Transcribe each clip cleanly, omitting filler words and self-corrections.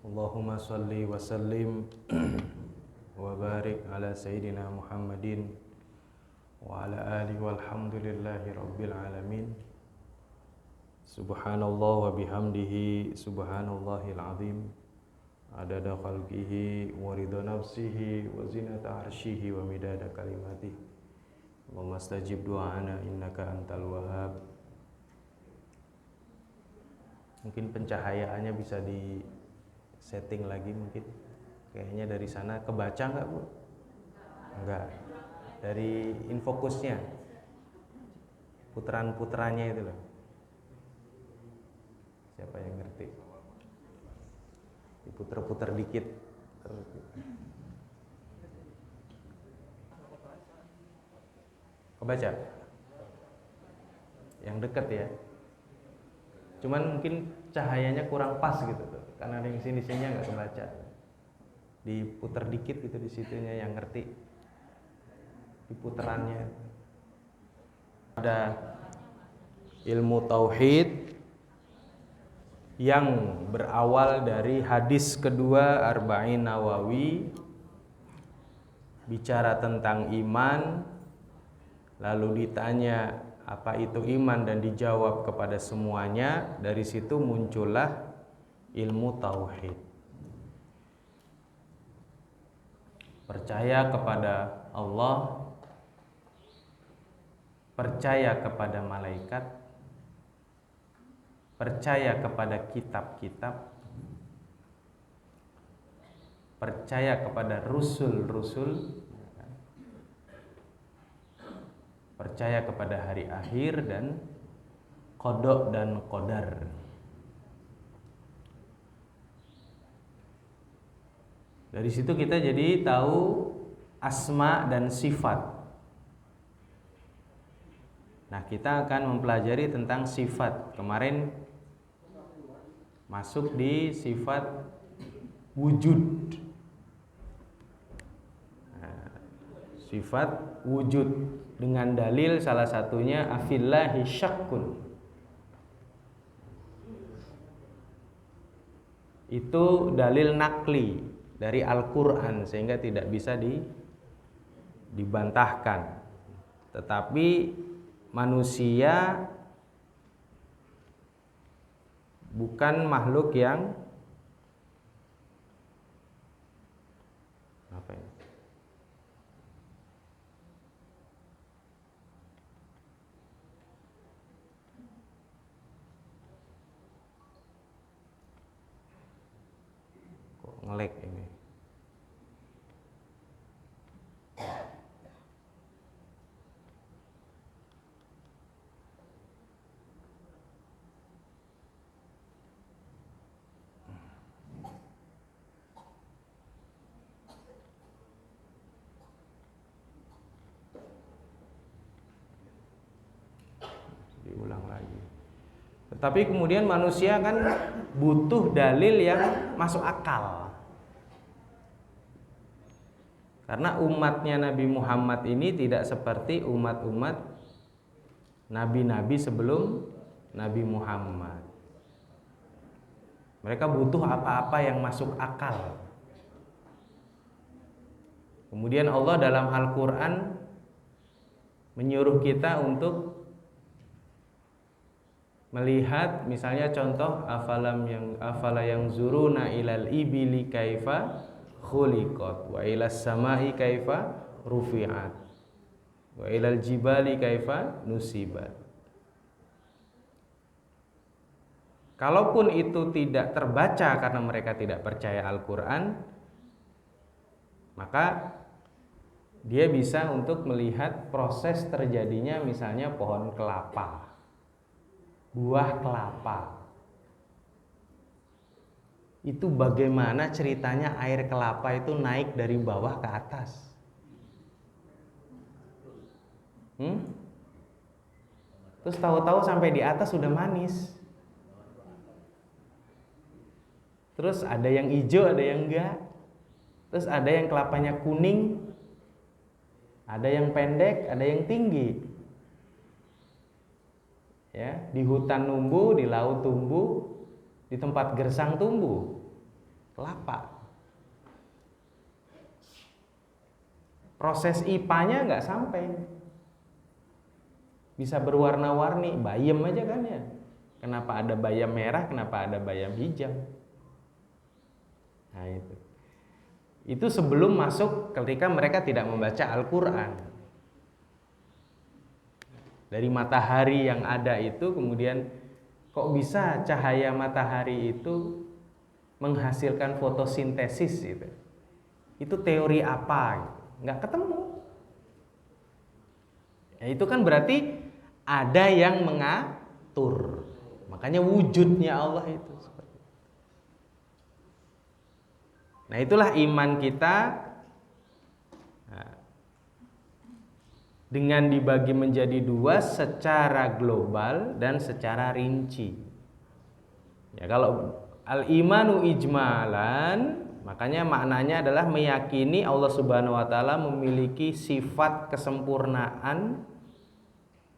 Allahumma salli wa sallim wa barik ala Sayyidina Muhammadin wa ala alihi walhamdulillahi rabbil alamin. Subhanallah wa bihamdihi subhanallahil azim. Adada khalqihi wa ridha nafsihi wa zinata arshihi wa midada kalimatihi. Allahumma stajib du'ana innaka antal wahhab. Mungkin pencahayaannya bisa di setting lagi mungkin. Kayaknya dari sana kebaca enggak, Bu? Enggak. Dari infokusnya. Putaran-putarannya itu loh. Siapa yang ngerti? Diputer-puter dikit. Kebaca? Yang deket ya. Cuman mungkin cahayanya kurang pas gitu tuh. Karena ada yang sini-sininya nggak kebaca. Diputer dikit gitu di situnya yang ngerti. Diputerannya. Ada ilmu tauhid yang berawal dari hadis kedua Arba'in Nawawi, bicara tentang iman, lalu ditanya apa itu iman dan dijawab kepada semuanya. Dari situ muncullah ilmu tauhid. Percaya kepada Allah, percaya kepada malaikat, percaya kepada kitab-kitab, percaya kepada rasul-rasul, percaya kepada hari akhir dan qada dan qadar. Dari situ kita jadi tahu asma dan sifat. Nah, kita akan mempelajari tentang sifat. Kemarin masuk di sifat wujud. Nah, sifat wujud dengan dalil salah satunya afillahi syakkun. Itu dalil nakli dari Al-Quran sehingga tidak bisa dibantahkan. Tetapi manusia bukan makhluk yang apa ya? Kok ngelag ini? Diulang lagi. Tetapi kemudian manusia kan butuh dalil yang masuk akal. Karena umatnya Nabi Muhammad ini tidak seperti umat-umat nabi-nabi sebelum Nabi Muhammad. Mereka butuh apa-apa yang masuk akal. Kemudian Allah dalam Al-Quran menyuruh kita untuk melihat, misalnya contoh afala yang zuruna ilal ibili kaifa khuliqat wa ilas samai kaifa rufi'at wa ilal jibali kaifa nusibat. Kalaupun itu tidak terbaca karena mereka tidak percaya Al-Quran, maka dia bisa untuk melihat proses terjadinya misalnya pohon kelapa, buah kelapa. Itu bagaimana ceritanya air kelapa itu naik dari bawah ke atas. Terus tahu-tahu sampai di atas sudah manis. Terus ada yang hijau, ada yang enggak. Terus ada yang kelapanya kuning, ada yang pendek, ada yang tinggi. Ya, di hutan tumbuh, di laut tumbuh, di tempat gersang tumbuh. kelapa. Proses IPA-nya nggak sampai. Bisa berwarna-warni, bayam aja kan ya. Kenapa ada bayam merah, kenapa ada bayam hijau? Nah itu. Itu sebelum masuk ketika mereka tidak membaca Al-Quran. Dari matahari yang ada itu kemudian kok bisa cahaya matahari itu menghasilkan fotosintesis gitu. Itu teori apa gitu. Nggak ketemu. Ya, itu kan berarti ada yang mengatur. Makanya wujudnya Allah itu. Nah itulah iman kita dengan dibagi menjadi dua secara global dan secara rinci. Ya, kalau al-imanu ijmalan, makanya maknanya adalah meyakini Allah Subhanahu wa taala memiliki sifat kesempurnaan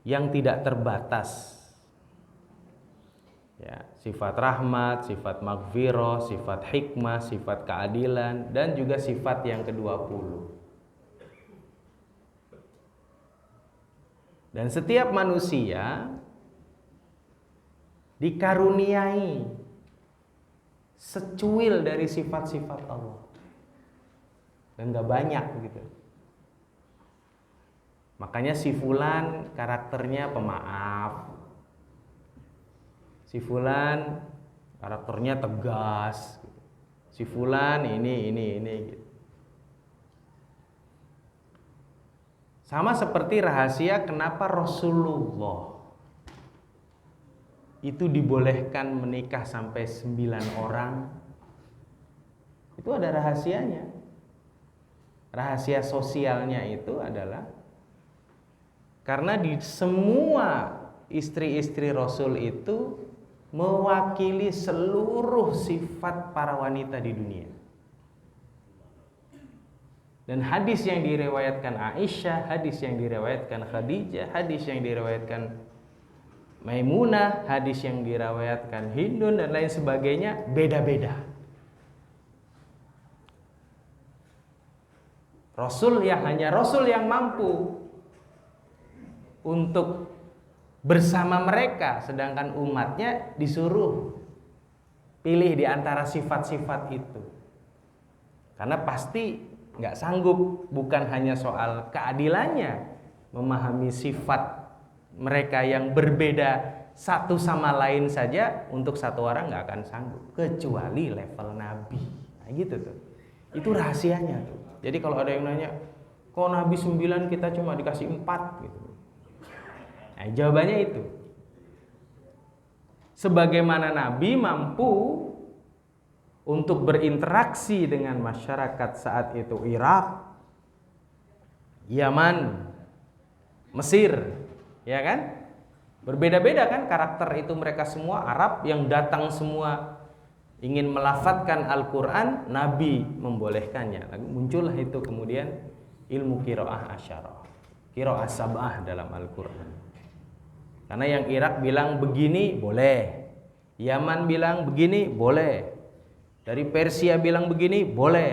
yang tidak terbatas. Ya, sifat rahmat, sifat maghfirah, sifat hikmah, sifat keadilan, dan juga sifat yang ke-20. Dan setiap manusia dikaruniai secuil dari sifat-sifat Allah. Dan gak banyak gitu. Makanya si fulan karakternya pemaaf. Si fulan karakternya tegas. Si fulan ini gitu. Sama seperti rahasia kenapa Rasulullah itu dibolehkan menikah sampai 9 orang. Itu ada rahasianya. Rahasia sosialnya itu adalah karena di semua istri-istri Rasul itu mewakili seluruh sifat para wanita di dunia. Dan hadis yang diriwayatkan Aisyah, hadis yang diriwayatkan Khadijah, hadis yang diriwayatkan Maimunah, hadis yang diriwayatkan Hindun dan lain sebagainya beda-beda. Hanya Rasul yang mampu untuk bersama mereka, sedangkan umatnya disuruh pilih di antara sifat-sifat itu. Karena pasti nggak sanggup, bukan hanya soal keadilannya, memahami sifat mereka yang berbeda satu sama lain saja untuk satu orang nggak akan sanggup, kecuali level Nabi. Nah gitu tuh, itu rahasianya tuh. Jadi kalau ada yang nanya, kok Nabi 9 kita cuma dikasih 4 gitu. Nah jawabannya itu, sebagaimana Nabi mampu untuk berinteraksi dengan masyarakat saat itu Irak, Yaman, Mesir, ya kan? Berbeda-beda kan karakter itu, mereka semua Arab yang datang semua ingin melafadzkan Al-Quran, Nabi membolehkannya. Muncullah itu kemudian ilmu qiraah asyarah, qiraah sab'ah dalam Al-Quran. Karena yang Irak bilang begini boleh, Yaman bilang begini boleh, dari Persia bilang begini boleh.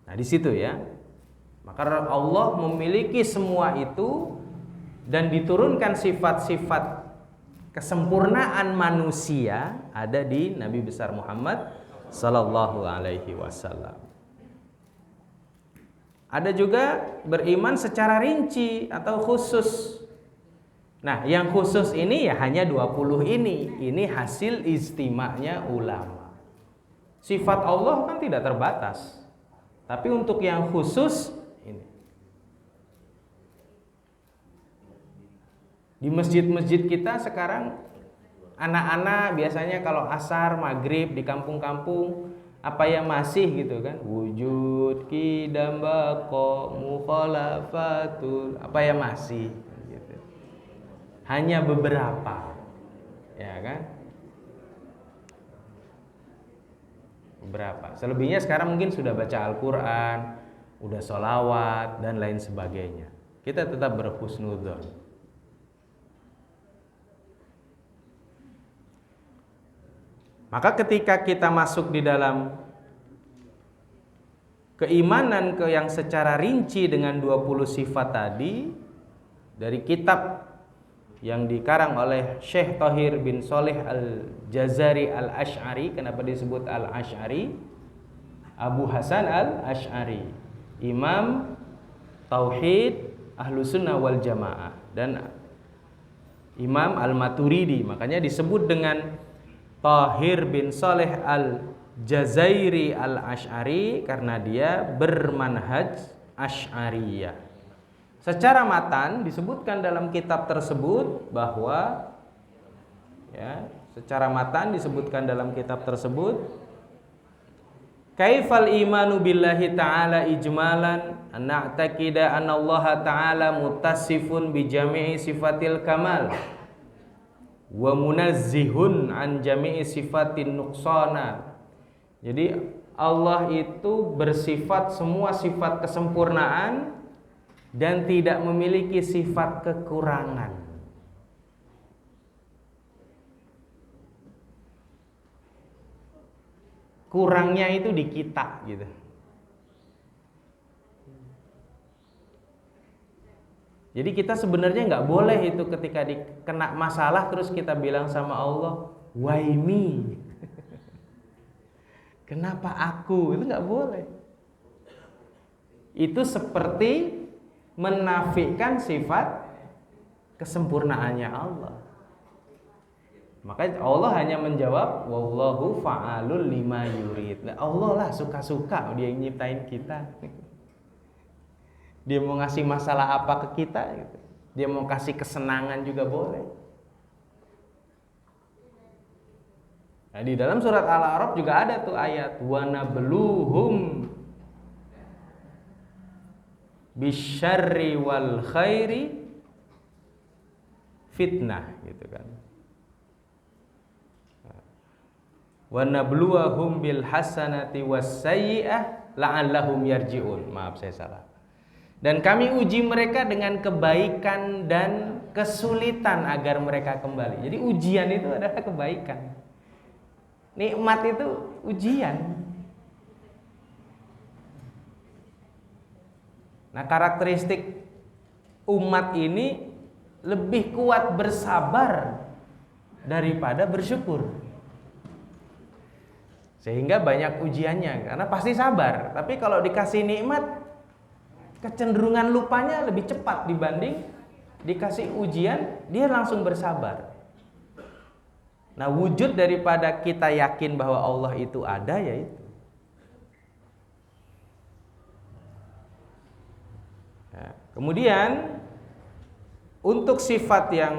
Nah di situ ya, maka Allah memiliki semua itu dan diturunkan sifat-sifat kesempurnaan manusia ada di Nabi besar Muhammad sallallahu alaihi wasallam. Ada juga beriman secara rinci atau khusus. Nah, yang khusus ini ya hanya 20 ini. Ini hasil ijtima'nya ulama. Sifat Allah kan tidak terbatas. Tapi untuk yang khusus ini. Di masjid-masjid kita sekarang anak-anak biasanya kalau asar, maghrib di kampung-kampung apa yang masih gitu kan? Wujud, qidam, baqa, mukhalafatul, apa yang masih? Hanya beberapa, ya kan? Beberapa. Selebihnya sekarang mungkin sudah baca Al-Quran, udah sholawat dan lain sebagainya. Kita tetap berhusnudzon. Maka ketika kita masuk di dalam keimanan yang secara rinci dengan 20 sifat tadi dari kitab yang dikarang oleh Syekh Thahir bin Sholeh Al-Jazari Al-Asy'ari. Kenapa disebut Al-Asy'ari? Abu Hasan Al-Asy'ari, Imam Tauhid Ahlussunnah wal Jamaah, dan Imam Al-Maturidi. Makanya disebut dengan Thahir bin Sholeh Al-Jazairi Al-Asy'ari karena dia bermanhaj Asy'ariyah. Secara matan disebutkan dalam kitab tersebut bahwa secara matan disebutkan dalam kitab tersebut, kaifal imanu billahi ta'ala ijmalan an na'taqida anna Allah ta'ala muttasifun bi jami'i sifatil kamal wa munazzihun an jami'i sifatin nuqsana. Jadi Allah itu bersifat semua sifat kesempurnaan dan tidak memiliki sifat kekurangan. Kurangnya itu di kita gitu. Jadi kita sebenarnya nggak boleh itu ketika kena masalah terus kita bilang sama Allah, why me? Kenapa aku? Itu nggak boleh. Itu seperti menafikan sifat kesempurnaannya Allah. Maka Allah hanya menjawab, wallahu fa'alul lima yurid. Nah, Allah lah suka-suka, dia yang nyiptain kita. Dia mau ngasih masalah apa ke kita gitu. Dia mau kasih kesenangan juga boleh. Nah, di dalam surat Al-A'raf juga ada tuh ayat wa nabluhum bisyarri wal khairi fitnah gitu kan. Wa nabluwahum bil hasanati was sayyi'ah la'allahum yarji'un. Maaf saya salah. Dan kami uji mereka dengan kebaikan dan kesulitan agar mereka kembali. Jadi ujian itu adalah kebaikan. Nikmat itu ujian. Nah, karakteristik umat ini lebih kuat bersabar daripada bersyukur. Sehingga banyak ujiannya karena pasti sabar. Tapi kalau dikasih nikmat, kecenderungan lupanya lebih cepat dibanding dikasih ujian, dia langsung bersabar. Nah, wujud daripada kita yakin bahwa Allah itu ada yaitu. Nah, kemudian untuk sifat yang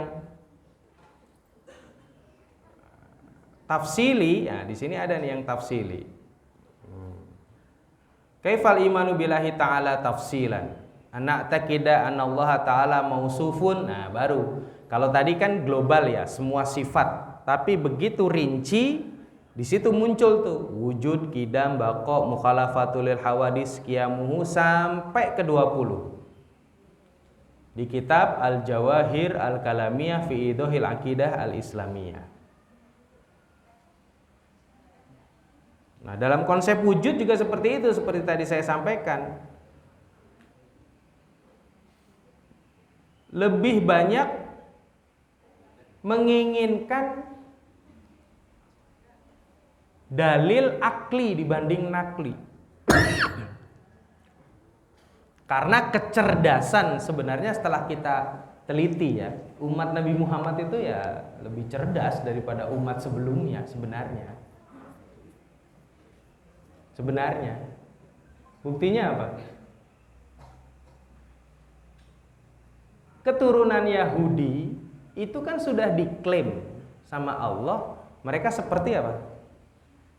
tafsili, ya di sini ada nih yang tafsili. Kaifal imanu billahi ta'ala tafsilan. Anak takida anna Allah ta'ala mausufun. Nah, baru. Kalau tadi kan global ya, semua sifat. Tapi begitu rinci, di situ muncul tuh wujud, qidam, baqa, mukhalafatul lil hawadis, qiyamuhu sampai ke 20. Di kitab Al-Jawahir Al-Kalamiyah fi Idhahil Aqidah Al-Islamiyah. Nah, dalam konsep wujud juga seperti itu, seperti tadi saya sampaikan. Lebih banyak menginginkan dalil akli dibanding nakli. Karena kecerdasan sebenarnya setelah kita teliti ya, umat Nabi Muhammad itu ya lebih cerdas daripada umat sebelumnya sebenarnya. Buktinya apa? Keturunan Yahudi itu kan sudah diklaim sama Allah, mereka seperti apa?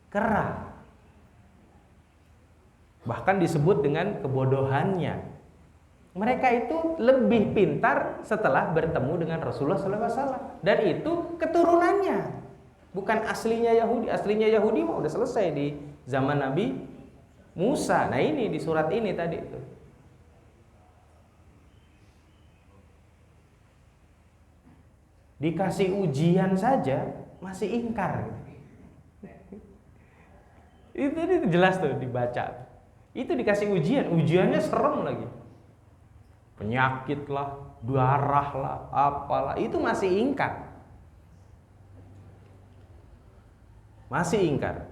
Kera. Bahkan disebut dengan kebodohannya. Mereka itu lebih pintar setelah bertemu dengan Rasulullah SAW. Dan itu keturunannya, bukan aslinya Yahudi. Aslinya Yahudi mah udah selesai di zaman Nabi Musa. Nah, ini di surat ini tadi itu. Dikasih ujian saja masih ingkar. Itu jelas tuh dibaca. Itu dikasih ujiannya serem lagi. Penyakit lah, darah lah, apalah, itu masih ingkar. Masih ingkar.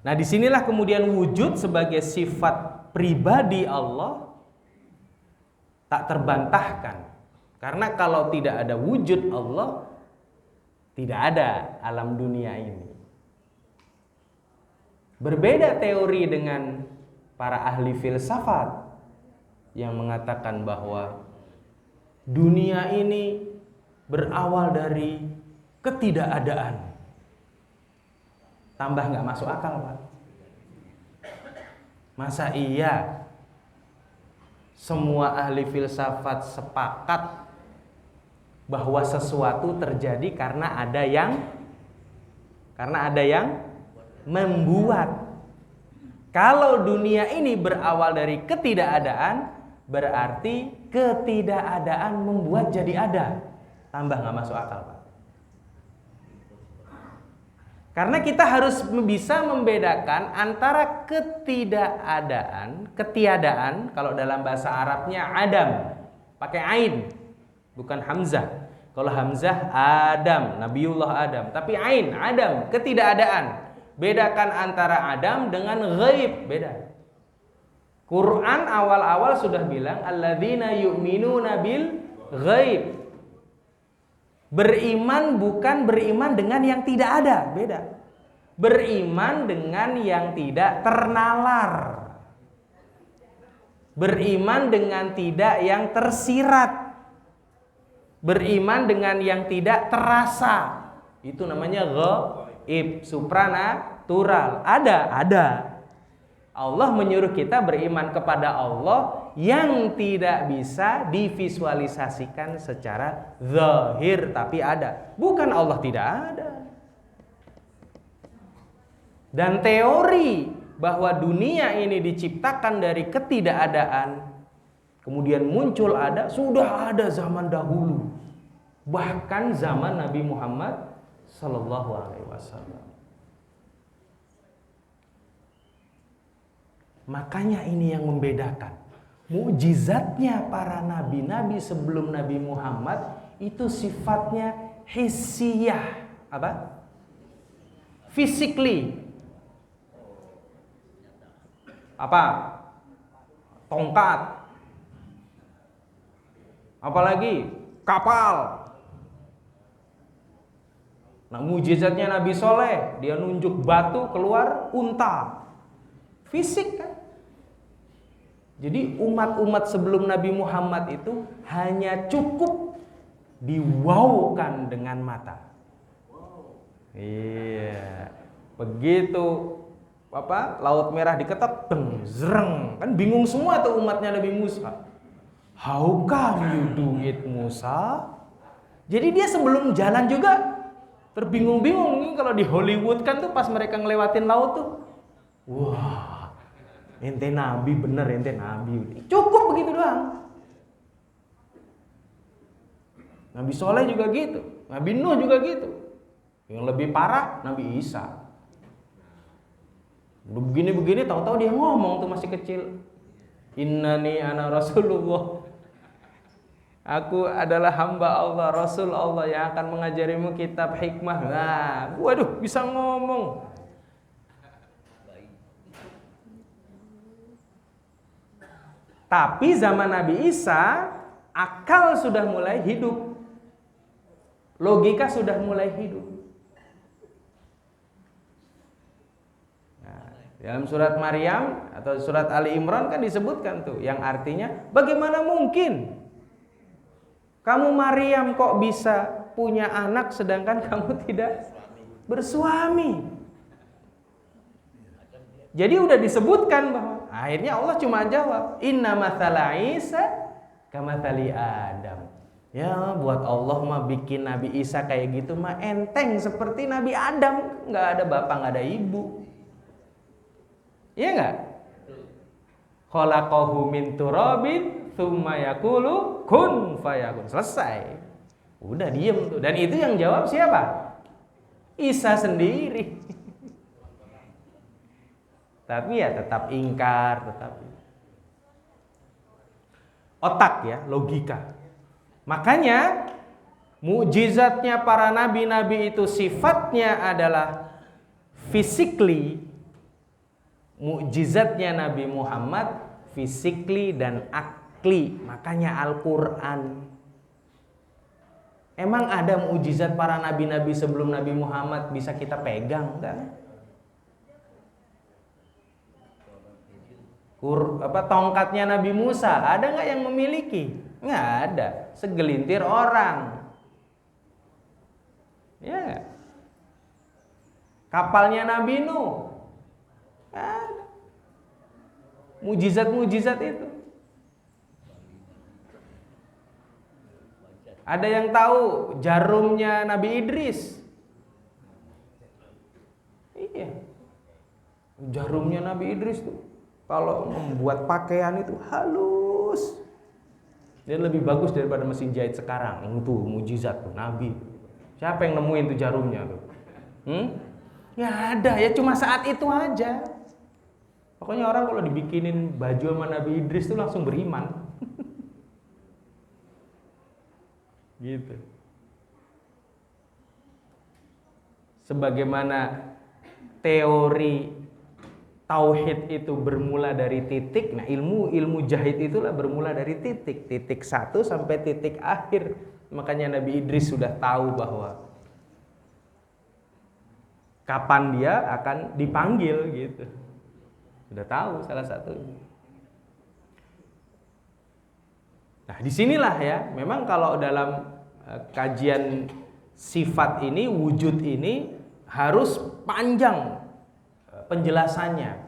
Nah, disinilah kemudian wujud sebagai sifat pribadi Allah tak terbantahkan. Karena kalau tidak ada wujud Allah, tidak ada alam dunia ini. Berbeda teori dengan para ahli filsafat yang mengatakan bahwa dunia ini berawal dari ketidakadaan. Tambah nggak masuk akal, Pak. Masa iya semua ahli filsafat sepakat bahwa sesuatu terjadi karena ada yang membuat. Kalau dunia ini berawal dari ketidakadaan, berarti ketidakadaan membuat jadi ada. Tambah nggak masuk akal, Pak. Karena kita harus bisa membedakan antara ketiadaan, kalau dalam bahasa Arabnya adam, pakai ain, bukan hamzah. Kalau hamzah Adam, Nabiullah Adam, tapi ain, adam, ketidakadaan. Bedakan antara adam dengan ghaib, beda. Quran awal-awal sudah bilang alladzina yu'minuna bil ghaib. Beriman bukan beriman dengan yang tidak ada, beda. Beriman dengan yang tidak ternalar. Beriman dengan tidak yang tersirat. Beriman dengan yang tidak terasa. Itu namanya ghaib, supranatural. Ada. Allah menyuruh kita beriman kepada Allah yang tidak bisa divisualisasikan secara zahir, tapi ada. Bukan Allah tidak ada. Dan teori bahwa dunia ini diciptakan dari ketidakadaan, kemudian muncul ada, sudah ada zaman dahulu. Bahkan zaman Nabi Muhammad sallallahu alaihi wasallam. Makanya ini yang membedakan. Mukjizatnya para nabi-nabi sebelum Nabi Muhammad itu sifatnya hissiyah. Apa? Physically. Apa? Tongkat. Apalagi kapal. Nah, mukjizatnya Nabi Soleh, dia nunjuk batu keluar unta. Fisik kan? Jadi umat-umat sebelum Nabi Muhammad itu hanya cukup diwaukan dengan mata. Iya. Begitu Laut Merah diketok, zreng. Kan bingung semua tuh umatnya Nabi Musa. How come you do it, Musa? Jadi dia sebelum jalan juga terbingung-bingung. Mungkin kalau di Hollywood kan tuh pas mereka ngelewatin laut tuh, wah, ente nabi bener, ente nabi. Cukup begitu doang. Nabi Soleh juga gitu, Nabi Nuh juga gitu. Yang lebih parah Nabi Isa. Udah begini-begini tahu-tahu dia ngomong tuh masih kecil. Innani ana Rasulullah. Aku adalah hamba Allah, Rasul Allah yang akan mengajarimu kitab hikmah. Nah, waduh, bisa ngomong. Tapi zaman Nabi Isa, akal sudah mulai hidup. Logika sudah mulai hidup. Nah, dalam surat Maryam atau surat Ali Imran kan disebutkan tuh, yang artinya bagaimana mungkin kamu Maryam kok bisa punya anak sedangkan kamu tidak bersuami? Jadi udah disebutkan bahwa akhirnya Allah cuma jawab, inna mathala Isa kamathali Adam. Ya, buat Allah mah bikin Nabi Isa kayak gitu mah enteng, seperti Nabi Adam, nggak ada bapak nggak ada ibu. Iya nggak? Khalaqahu min turabin tsumma yaqulu kun fayakun. Selesai. Udah diem tuh. Dan itu yang jawab siapa? Isa sendiri. Tapi ya tetap ingkar, tetap otak ya, logika. Makanya mukjizatnya para nabi-nabi itu sifatnya adalah physically. Mukjizatnya Nabi Muhammad physically dan akli. Makanya Al-Quran. Emang ada mukjizat para nabi-nabi sebelum Nabi Muhammad bisa kita pegang? Enggak. Tongkatnya Nabi Musa ada nggak yang memiliki? Nggak ada, segelintir orang. Ya, kapalnya Nabi Nuh ada, mujizat-mujizat itu. Ada yang tahu jarumnya Nabi Idris? Iya, jarumnya Nabi Idris tuh kalau membuat pakaian itu halus. Dia lebih bagus daripada mesin jahit sekarang. Itu mujizat tuh Nabi. Siapa yang nemuin tuh jarumnya tuh? Ya ada, ya cuma saat itu aja. Pokoknya orang kalau dibikinin baju sama Nabi Idris tuh langsung beriman. Gitu. Sebagaimana teori tauhid itu bermula dari titik. Nah, ilmu jahit itulah bermula dari titik satu sampai titik akhir. Makanya Nabi Idris sudah tahu bahwa kapan dia akan dipanggil gitu. Sudah tahu salah satunya. Nah, disinilah ya, memang kalau dalam kajian sifat ini, wujud ini harus panjang penjelasannya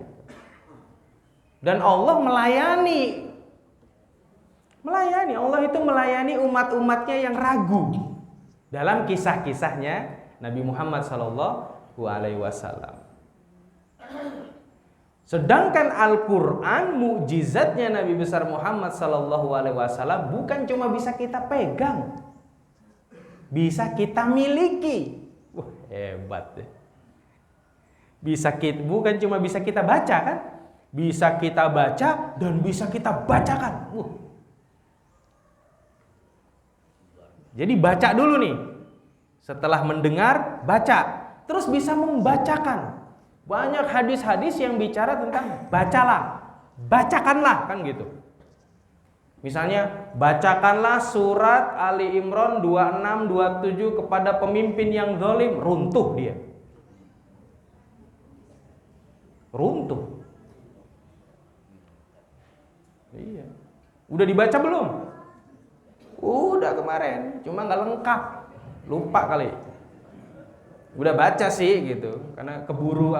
gitu. Dan Allah melayani Allah itu melayani umat-umatnya yang ragu dalam kisah-kisahnya Nabi Muhammad SAW. Sedangkan Al-Quran, mukjizatnya Nabi besar Muhammad SAW bukan cuma bisa kita pegang, bisa kita miliki. Wah, hebat deh. Bukan cuma bisa kita baca kan? Bisa kita baca dan bisa kita bacakan. Jadi baca dulu nih. Setelah mendengar, baca. Terus bisa membacakan. Banyak hadis-hadis yang bicara tentang bacalah, bacakanlah, kan gitu. Misalnya, bacakanlah surat Ali Imran 26-27 kepada pemimpin yang zalim, runtuh dia. Runtuh. Iya. Udah dibaca belum? Udah kemarin, cuma nggak lengkap. Lupa kali. Udah baca sih gitu, karena keburu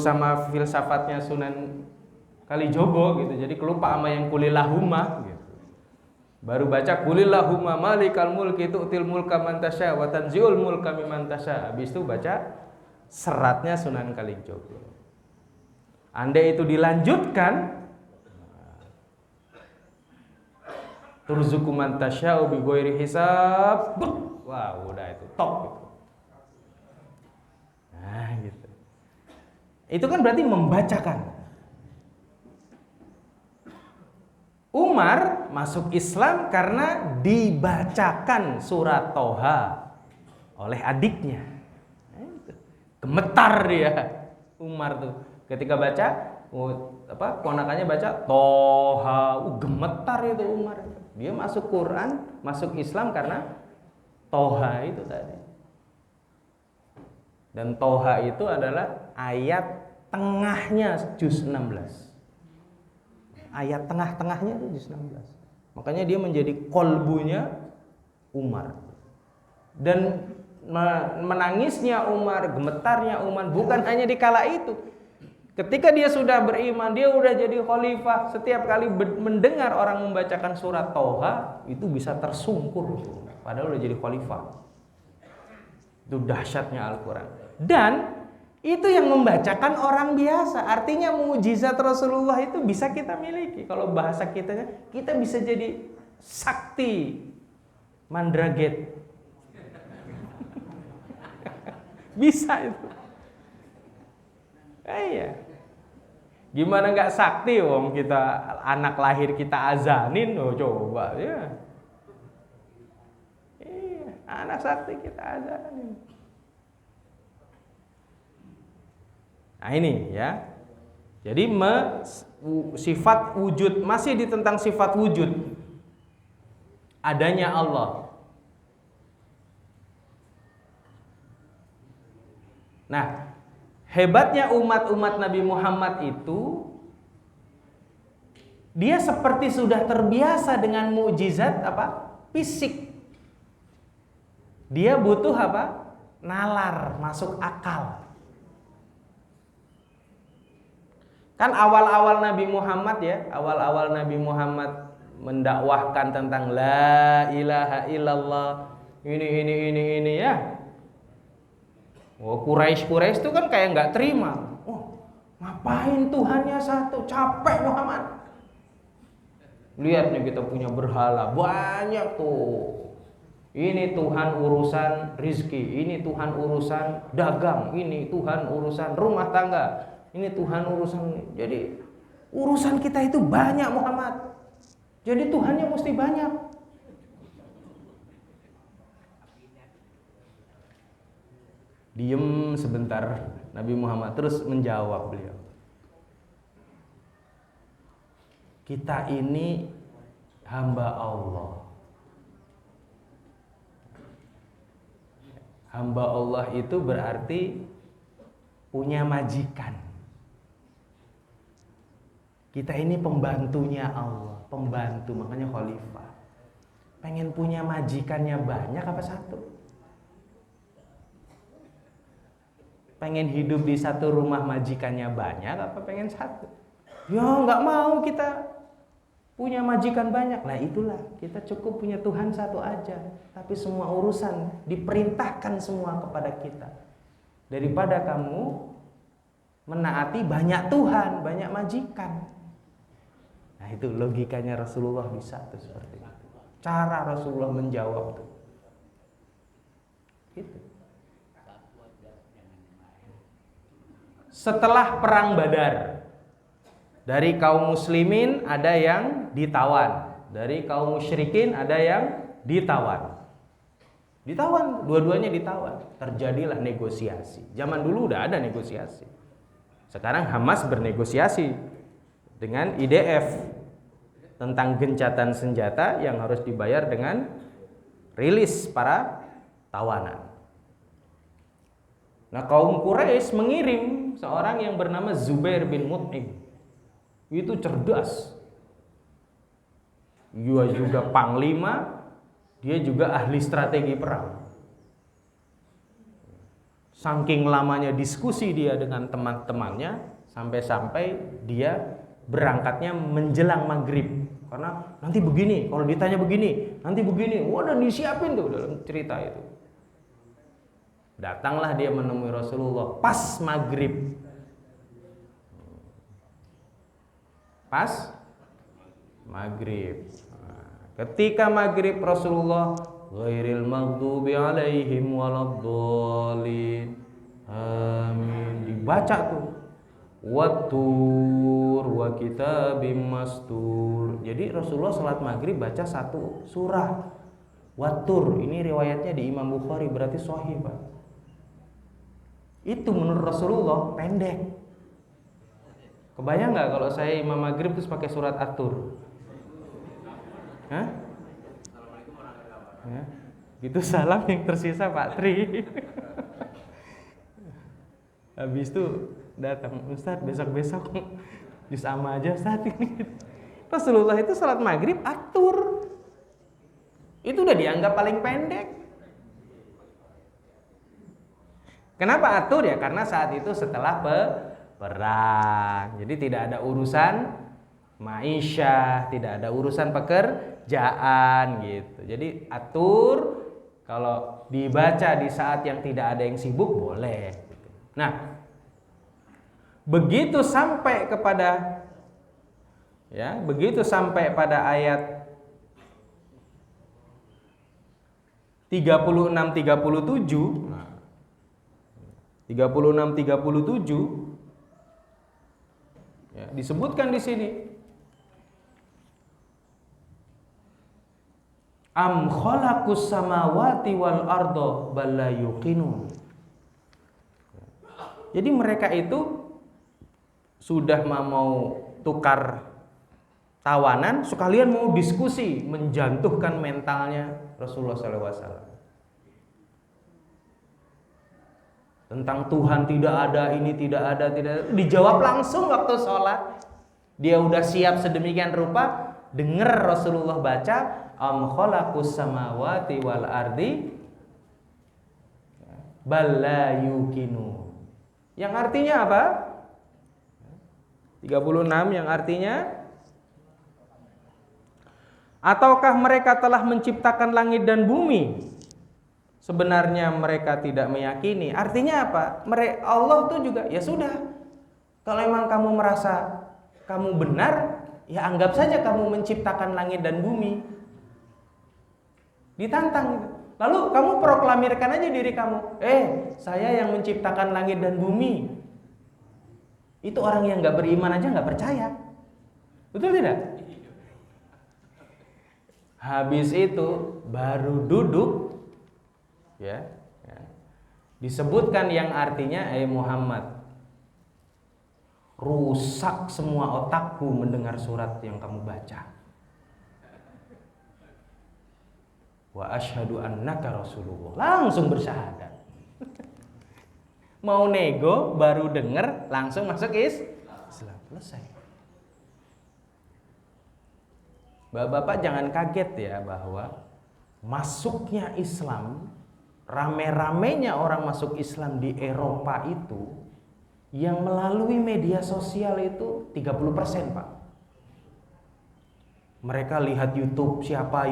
sama filsafatnya Sunan Kalijogo gitu. Jadi kelupa sama yang kulillahumma gitu. Baru baca kulillahumma malikal mulki tu'til mulka man tasya wa tanzi'ul mulka mimman tasya. Habis itu baca seratnya Sunan Kalijogo. Andai itu dilanjutkan, turzuku man tasya'u bi ghairi hisab. Wah, udah itu top gitu. Nah, gitu. Itu kan berarti membacakan. Umar masuk Islam karena dibacakan surat Toha oleh adiknya. Gemetar dia Umar tuh ketika baca, ponakannya baca Toha, gemetar itu Umar. Dia masuk Quran, masuk Islam karena Toha itu tadi. Dan Toha itu adalah ayat tengahnya juz 16. Ayat tengah-tengahnya itu juz 16. Makanya dia menjadi kolbunya Umar. Dan menangisnya Umar, gemetarnya Umar bukan hanya di kala itu. Ketika dia sudah beriman, dia udah jadi khalifah. Setiap kali mendengar orang membacakan surat Toha, itu bisa tersungkur. Padahal udah jadi khalifah. Itu dahsyatnya Al-Quran. Dan itu yang membacakan orang biasa. Artinya mukjizat Rasulullah itu bisa kita miliki. Kalau bahasa kita bisa jadi sakti mandraget. Bisa itu. Iya. Gimana nggak sakti wong kita anak lahir kita azanin, oh coba ya. Iya, anak sakti kita azanin. Nah ini ya. Jadi sifat wujud, masih di tentang sifat wujud. Adanya Allah. Nah, hebatnya umat-umat Nabi Muhammad itu, dia seperti sudah terbiasa dengan mukjizat apa? Fisik. Dia butuh apa? Nalar, masuk akal. Kan awal-awal Nabi Muhammad ya, awal-awal Nabi Muhammad mendakwahkan tentang la ilaha illallah, ini ya. Oh, Quraisy itu kan kayak nggak terima. Oh, ngapain Tuhannya satu? Capek Muhammad. Lihat nih kita punya berhala banyak tuh. Ini Tuhan urusan rizki, ini Tuhan urusan dagang, ini Tuhan urusan rumah tangga, ini Tuhan urusan. Jadi urusan kita itu banyak Muhammad. Jadi Tuhannya mesti banyak. Diem sebentar, Nabi Muhammad terus menjawab beliau. Kita ini hamba Allah. Hamba Allah itu berarti punya majikan. Kita ini pembantunya Allah, pembantu, makanya khalifah. Pengen punya majikannya banyak apa satu? Pengen hidup di satu rumah majikannya banyak apa pengen satu? Ya nggak mau kita punya majikan banyak. Nah itulah, kita cukup punya Tuhan satu aja. Tapi semua urusan diperintahkan semua kepada kita. Daripada kamu menaati banyak Tuhan, banyak majikan. Nah itu logikanya Rasulullah bisa tuh seperti itu. Cara Rasulullah menjawab tuh. Gitu. Setelah perang Badar, dari kaum muslimin ada yang ditawan, dari kaum musyrikin ada yang ditawan. Ditawan, dua-duanya ditawan. Terjadilah negosiasi. Zaman dulu udah ada negosiasi. Sekarang Hamas bernegosiasi dengan IDF tentang gencatan senjata yang harus dibayar dengan rilis para tawanan. Nah, kaum Quraisy mengirim seorang yang bernama Zubair bin Mut'im. Itu cerdas. Dia juga panglima, dia juga ahli strategi perang. Saking lamanya diskusi dia dengan teman-temannya, sampai-sampai dia berangkatnya menjelang maghrib. Karena nanti begini, kalau ditanya begini, nanti begini. Wah, udah disiapin tuh dalam cerita itu. Datanglah dia menemui Rasulullah pas maghrib. Pas maghrib. Ketika maghrib Rasulullah ghairil maghdubi alaihim waladdallin. Amin. Dibaca tuh. Wattur wa kitabim mastur. Jadi Rasulullah salat maghrib baca satu surah. Wattur. Ini riwayatnya di Imam Bukhari, berarti sahih, Pak. Itu menurut Rasulullah pendek. Kebayang nggak kalau saya imam maghrib terus pakai surat At-Tur? Hah? Ya, gitu salam yang tersisa Pak Tri. Habis itu datang, Ustadz besok-besok juz amma aja Ustadz ini. Rasulullah itu salat maghrib At-Tur. Itu udah dianggap paling pendek. Kenapa At-Tur ya? Karena saat itu setelah perang. Jadi tidak ada urusan ma'isyah, tidak ada urusan pekerjaan gitu. Jadi At-Tur kalau dibaca di saat yang tidak ada yang sibuk boleh. Nah, begitu sampai pada ayat 36-37. Nah, 36-37 ya, disebutkan di sini. Am khalaqus samawati wal ardo bal la yuqinun. Jadi mereka itu sudah mau tukar tawanan, sekalian mau diskusi, menjatuhkan mentalnya Rasulullah SAW. Tentang Tuhan tidak ada, ini tidak ada, tidak ada. Dijawab langsung waktu sholat. Dia udah siap sedemikian rupa, dengar Rasulullah baca, am khalaqus samawati wal ardi bal la yuqinun. Yang artinya apa? 36 yang artinya, ataukah mereka telah menciptakan langit dan bumi? Sebenarnya mereka tidak meyakini. Artinya apa? Allah tuh juga, ya sudah. Kalau emang kamu merasa kamu benar, ya anggap saja kamu menciptakan langit dan bumi. Ditantang gitu. Lalu kamu proklamirkan aja diri kamu, saya yang menciptakan langit dan bumi. Itu orang yang gak beriman aja gak percaya. Betul tidak? Habis itu baru duduk ya. Disebutkan yang artinya, Muhammad, rusak semua otakku mendengar surat yang kamu baca. Wa asyhadu annaka rasulullah. Langsung bersyahadat. Mau nego baru denger langsung masuk Islam. Selesai. Bapak-bapak jangan kaget ya bahwa masuknya Islam, rame-ramenya orang masuk Islam di Eropa itu, yang melalui media sosial itu 30%, Pak. Mereka lihat YouTube siapa,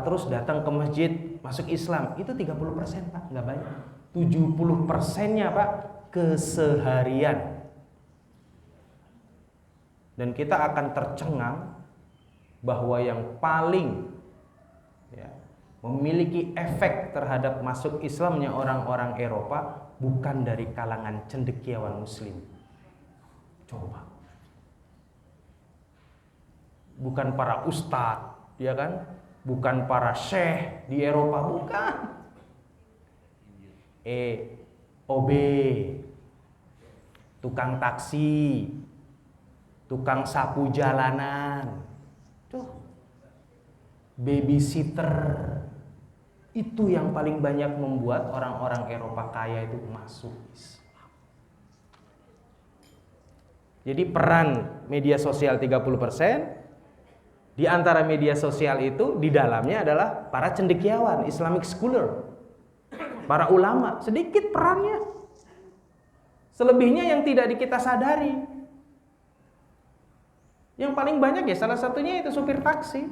terus datang ke masjid, masuk Islam. Itu 30%, Pak, nggak banyak. 70%-nya, Pak, keseharian. Dan kita akan tercengang bahwa yang paling memiliki efek terhadap masuk Islamnya orang-orang Eropa bukan dari kalangan cendekiawan Muslim. Coba. Bukan para ustadz, ya kan? Bukan para syekh di Eropa, bukan. OB, tukang taksi, tukang sapu jalanan, tuh, babysitter. Itu yang paling banyak membuat orang-orang Eropa kaya itu masuk Islam. Jadi peran media sosial 30%. Di antara media sosial itu di dalamnya adalah para cendekiawan, Islamic scholar, para ulama, sedikit perannya. Selebihnya yang tidak kita sadari. Yang paling banyak ya salah satunya itu supir taksi.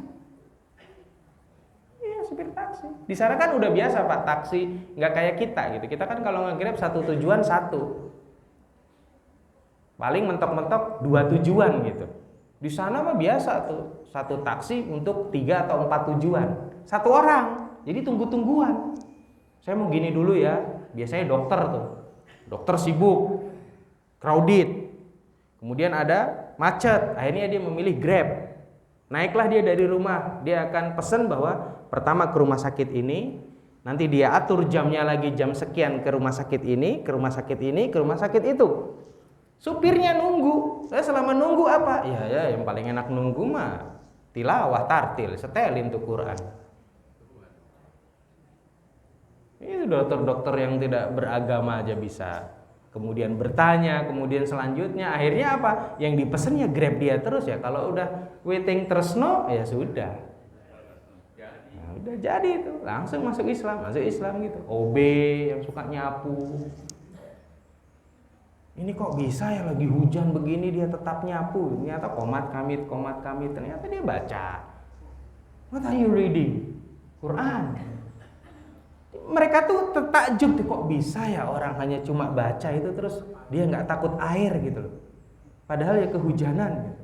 Iya, supir taksi. Di sana kan udah biasa, Pak, taksi, nggak kayak kita gitu. Kita kan kalau nge-Grab satu tujuan satu. Paling mentok-mentok 2 tujuan gitu. Di sana mah biasa tuh, satu taksi untuk 3 atau 4 tujuan. Satu orang, jadi tunggu-tungguan. Saya mau gini dulu ya, biasanya dokter tuh. Dokter sibuk, crowded. Kemudian ada macet, akhirnya dia memilih Grab. Naiklah dia dari rumah, dia akan pesan bahwa pertama ke rumah sakit ini, nanti dia atur jamnya lagi jam sekian ke rumah sakit ini, ke rumah sakit ini, ke rumah sakit itu. Supirnya nunggu. Saya selama nunggu apa? Ya yang paling enak nunggu mah tilawah, tartil, setelin tuh Quran. Itu dokter-dokter yang tidak beragama aja bisa. Kemudian bertanya, kemudian selanjutnya akhirnya apa? Yang dipesennya Grab dia terus ya. Kalau udah waiting tresno ya sudah. Nah, udah jadi itu, langsung masuk Islam gitu. OB yang suka nyapu. Ini kok bisa ya lagi hujan begini dia tetap nyapu. Ternyata komat kamit, ternyata dia baca. What are you reading? Quran. Mereka tuh tertakjub, kok bisa ya orang hanya cuma baca itu terus dia nggak takut air gitu loh. Padahal ya kehujanan gitu.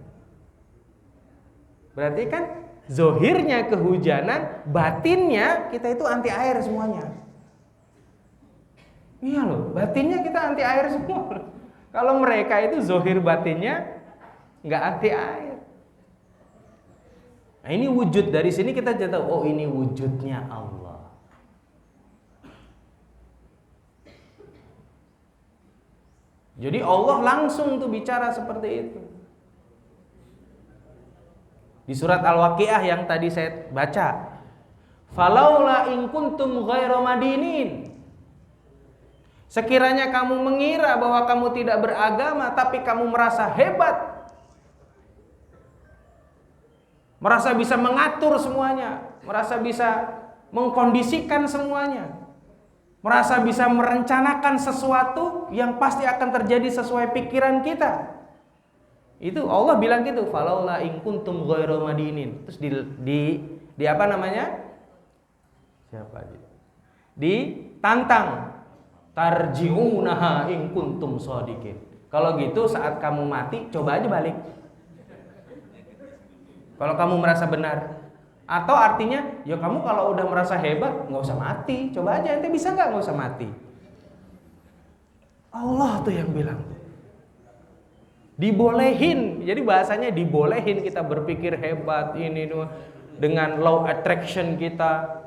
Berarti kan zohirnya kehujanan, batinnya kita itu anti air semuanya. Iya loh, batinnya kita anti air semua. Kalau mereka itu zohir batinnya nggak anti air. Nah ini wujud, dari sini kita jadi tahu, oh ini wujudnya Allah. Jadi Allah langsung tuh bicara seperti itu. Di surat Al-Waqiah yang tadi saya baca, falaula in kuntum ghairu madinin, sekiranya kamu mengira bahwa kamu tidak beragama tapi kamu merasa hebat, merasa bisa mengatur semuanya, merasa bisa mengkondisikan semuanya, merasa bisa merencanakan sesuatu yang pasti akan terjadi sesuai pikiran kita. Itu Allah bilang gitu, falaula in kuntum ghairu madinin. Terus di apa namanya? Siapa gitu? Ditantang, tarji'unaha in kuntum shadiqin. Kalau gitu saat kamu mati coba aja balik. Kalau kamu merasa benar. Atau artinya, ya kamu kalau udah merasa hebat nggak usah mati. Coba aja ente bisa nggak usah mati. Allah tuh yang bilang. Dibolehin, jadi bahasanya dibolehin kita berpikir hebat ini dengan law attraction kita.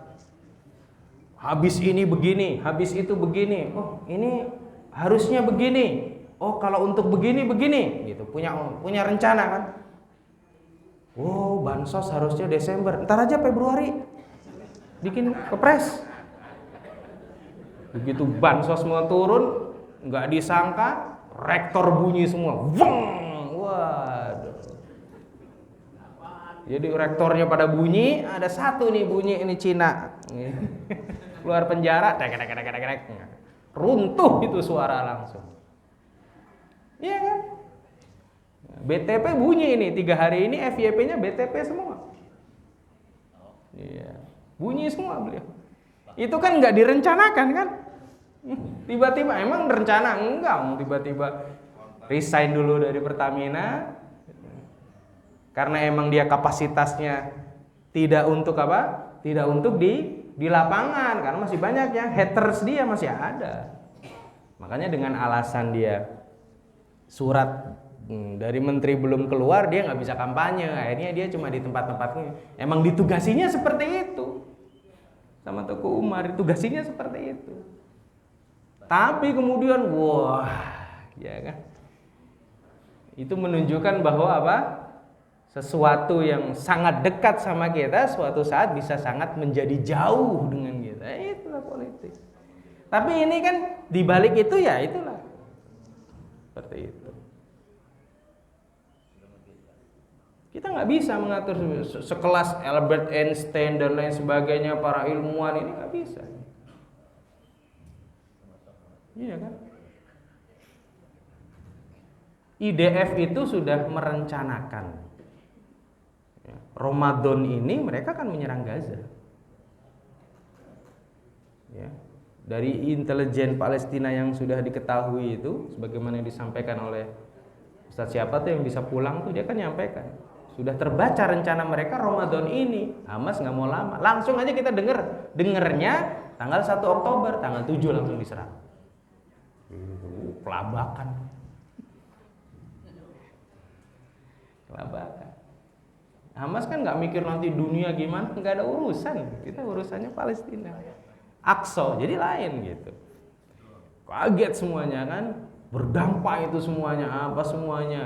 Habis ini begini, habis itu begini. Oh, ini harusnya begini. Oh, kalau untuk begini gitu. Punya rencana kan? Oh, bansos harusnya Desember. Ntar aja Februari bikin kepres. Begitu bansos mau turun, nggak disangka rektor bunyi semua. Weng! Waduh. Jadi rektornya pada bunyi, ada satu nih bunyi, ini Cina. Keluar penjara, tek. Runtuh itu suara langsung. Iya kan? BTP bunyi ini, 3 hari ini FYP-nya BTP semua. Iya. Bunyi semua beliau. Itu kan nggak direncanakan kan? Tiba-tiba emang rencana enggak, tiba-tiba resign dulu dari Pertamina karena emang dia kapasitasnya tidak untuk apa? Tidak untuk di lapangan karena masih banyak yang haters dia masih ada. Makanya dengan alasan dia surat dari menteri belum keluar dia nggak bisa kampanye, akhirnya dia cuma di tempat-tempatnya. Emang ditugasinya seperti itu. Sama Teguh Umar ditugasinya seperti itu. Tapi kemudian wah, ya kan? Itu menunjukkan bahwa apa? Sesuatu yang sangat dekat sama kita suatu saat bisa sangat menjadi jauh dengan kita. Itulah politik. Tapi ini kan dibalik itu ya itulah. Seperti itu. Kita nggak bisa mengatur sekelas Albert Einstein dan lain sebagainya, para ilmuwan ini nggak bisa. Iya kan? IDF itu sudah merencanakan Ramadan ini mereka akan menyerang Gaza. Ya. Dari intelijen Palestina yang sudah diketahui itu, sebagaimana yang disampaikan oleh Ustadz siapa tuh yang bisa pulang tuh dia kan nyampaikan. Sudah terbaca rencana mereka Ramadan ini. Hamas nggak mau lama. Langsung aja kita dengernya tanggal 1 Oktober, tanggal 7 langsung diserang. Kelabakan. Hamas kan nggak mikir nanti dunia gimana, nggak ada urusan. Kita urusannya Palestina. Aqsa jadi lain gitu. Kaget semuanya kan, berdampak itu semuanya, apa semuanya.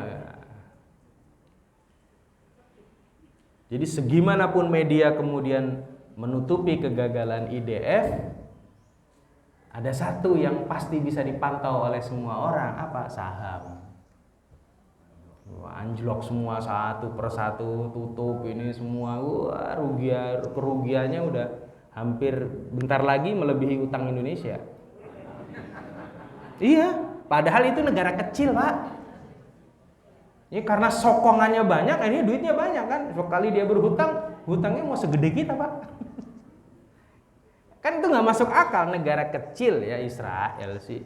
Jadi segimanapun media kemudian menutupi kegagalan IDF, ada satu yang pasti bisa dipantau oleh semua orang, apa? Saham. Anjlok semua satu persatu, tutup ini semua. Wah, kerugiannya udah hampir bentar lagi melebihi utang Indonesia. Iya, padahal itu negara kecil, Pak. Ini karena sokongannya banyak, ini duitnya banyak kan. Sekali dia berhutang, hutangnya mau segede kita, Pak. Kan itu nggak masuk akal, negara kecil ya Israel sih.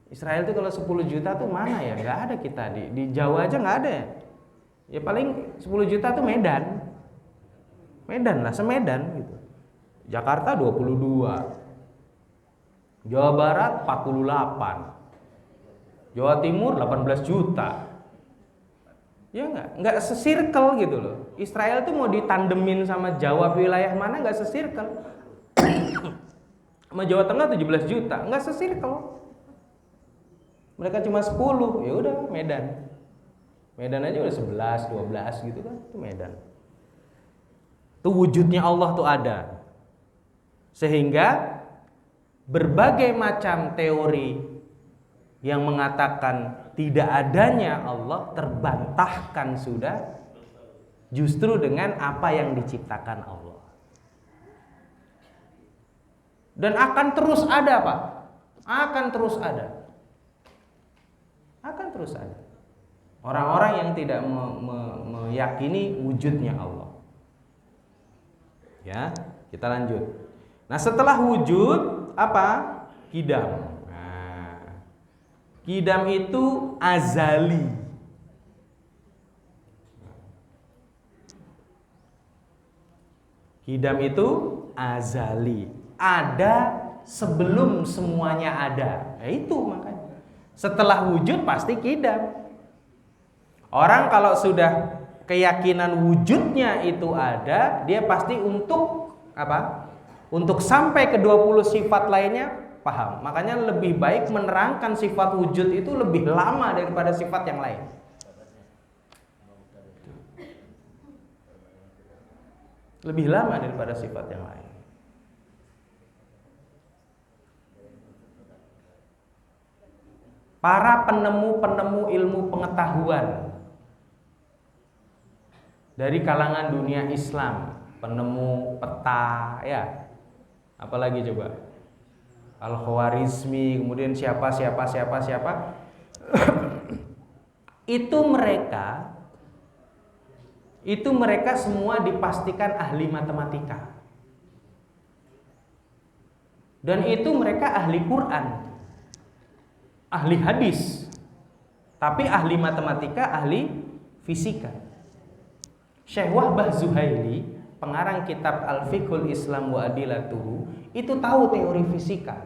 Israel itu kalau 10 juta tuh mana ya? Nggak ada kita di Jawa aja nggak ada ya. Ya paling 10 juta tuh Medan. Medan lah, semedan gitu. Jakarta 22. Jawa Barat 48. Jawa Timur 18 juta. Ya nggak sesirkel gitu loh. Israel tuh mau ditandemin sama Jawa wilayah mana nggak sesirkel. Sama Jawa Tengah 17 juta, nggak sesirkel. Mereka cuma 10, ya udah Medan. Medan aja udah 11, 12 gitu kan, itu Medan. Itu wujudnya Allah tuh ada. Sehingga berbagai macam teori yang mengatakan tidak adanya Allah terbantahkan sudah justru dengan apa yang diciptakan Allah. Dan akan terus ada, Pak. Akan terus ada. Akan terus ada orang-orang yang tidak meyakini wujudnya Allah. Ya, kita lanjut. Nah, setelah wujud apa? Qidam. Nah, qidam itu azali. Qidam itu azali. Ada sebelum semuanya ada. Nah, itu makanya. Setelah wujud pasti qidam. Orang kalau sudah keyakinan wujudnya itu ada, dia pasti untuk apa? Untuk sampai ke 20 sifat lainnya paham. Makanya lebih baik menerangkan sifat wujud itu lebih lama daripada sifat yang lain. Lebih lama daripada sifat yang lain. Para penemu-penemu ilmu pengetahuan dari kalangan dunia Islam, penemu peta, ya, apalagi coba, Al-Khwarizmi, kemudian siapa, itu mereka semua dipastikan ahli matematika, dan itu mereka ahli Quran. Ahli hadis, tapi ahli matematika, ahli fisika. Syekh Wahbah Zuhaili, pengarang kitab Al-Fiqhul Islam wa Adilatuhu, itu tahu teori fisika.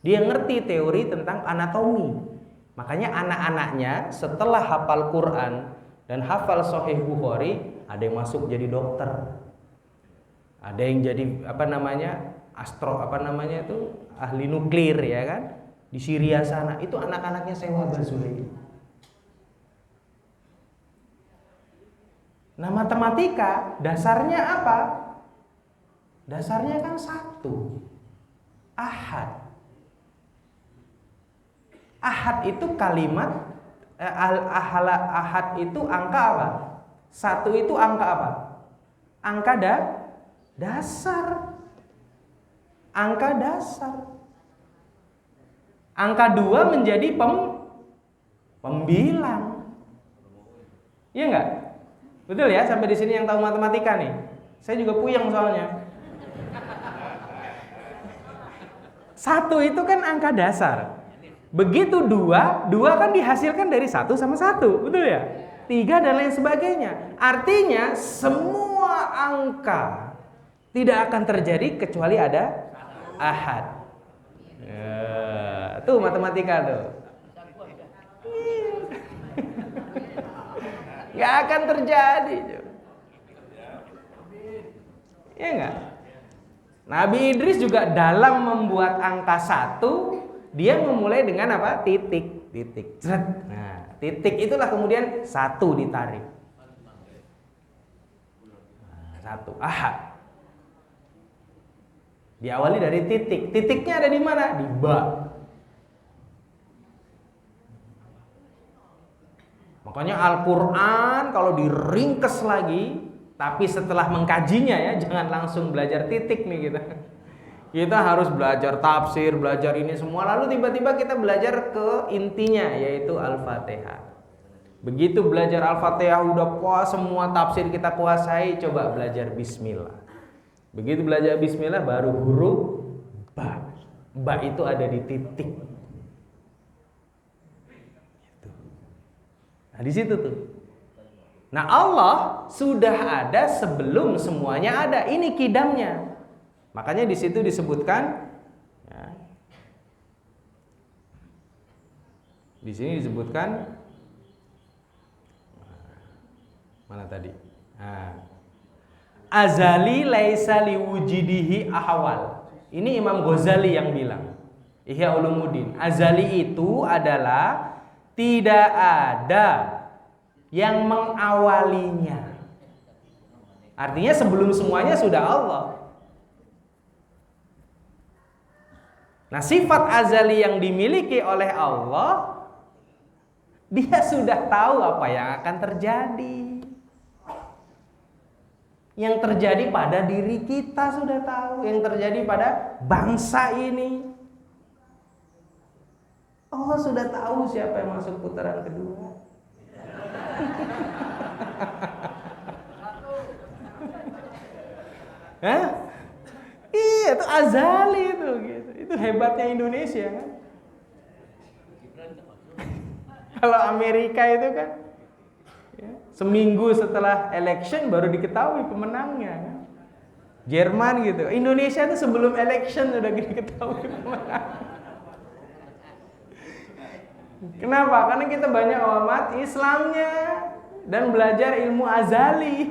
Dia ngerti teori tentang anatomi. Makanya anak-anaknya setelah hafal Quran dan hafal Sahih Bukhari, ada yang masuk jadi dokter. Ada yang jadi ahli nuklir, ya kan? Di Syria sana, itu anak-anaknya Syekh Wahbah Zuhaili. Nah, matematika dasarnya apa? Dasarnya kan satu, ahad. Ahad itu kalimat ahad itu angka apa? Satu itu angka apa? Angka dasar. Angka dasar. Angka 2 menjadi pembilang. Iya enggak? Betul ya, sampai di sini yang tahu matematika nih. Saya juga puyeng soalnya. 1 itu kan angka dasar. Begitu 2 kan dihasilkan dari 1 sama 1, betul ya? 3 dan lain sebagainya. Artinya semua angka tidak akan terjadi kecuali ada ahad. Tuh matematika tuh. Gak akan terjadi. Iya enggak? Nabi Idris juga dalam membuat angka 1, dia memulai dengan apa? Titik. Nah, titik itulah kemudian 1 ditarik. Nah, 1 ahad. Diawali dari titik. Titiknya ada di mana? Di ba. Makanya Al-Quran kalau diringkes lagi, tapi setelah mengkajinya ya, jangan langsung belajar titik nih kita. Kita harus belajar tafsir, belajar ini semua, lalu tiba-tiba kita belajar ke intinya, yaitu Al-Fatihah. Begitu belajar Al-Fatihah udah puas, semua tafsir kita kuasai, coba belajar Bismillah. Begitu belajar Bismillah baru huruf ba. Ba itu ada di titik. Nah, di situ tuh. Nah, Allah sudah ada sebelum semuanya ada. Ini kidamnya. Makanya di situ disebutkan, ya, di sini disebutkan mana tadi? Nah, azali laisa liwujidihi ahwal. Ini Imam Ghazali yang bilang. Ihya Ulumuddin. Azali itu adalah tidak ada yang mengawalinya. Artinya sebelum semuanya sudah Allah. Nah, sifat azali yang dimiliki oleh Allah, dia sudah tahu apa yang akan terjadi. Yang terjadi pada diri kita sudah tahu, yang terjadi pada bangsa ini. Allah sudah tahu siapa yang masuk putaran kedua. Hah? Iya, itu azali itu gitu. Itu hebatnya Indonesia kan. Kalau Amerika itu kan ya, seminggu setelah election baru diketahui pemenangnya kan. Jerman gitu. Indonesia itu sebelum election sudah diketahui pemenangnya. Kenapa? Karena kita banyak amat Islamnya dan belajar ilmu azali.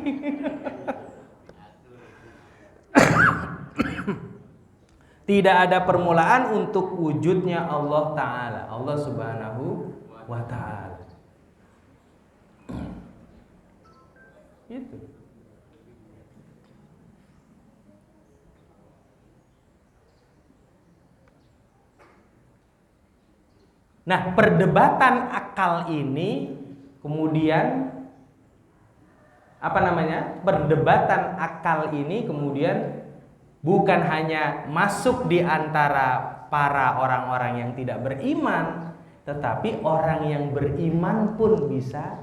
Tidak ada permulaan untuk wujudnya Allah Ta'ala, Allah Subhanahu wa Ta'ala. Gitu. Nah, perdebatan akal ini kemudian Perdebatan akal ini kemudian bukan hanya masuk di antara para orang-orang yang tidak beriman, tetapi orang yang beriman pun bisa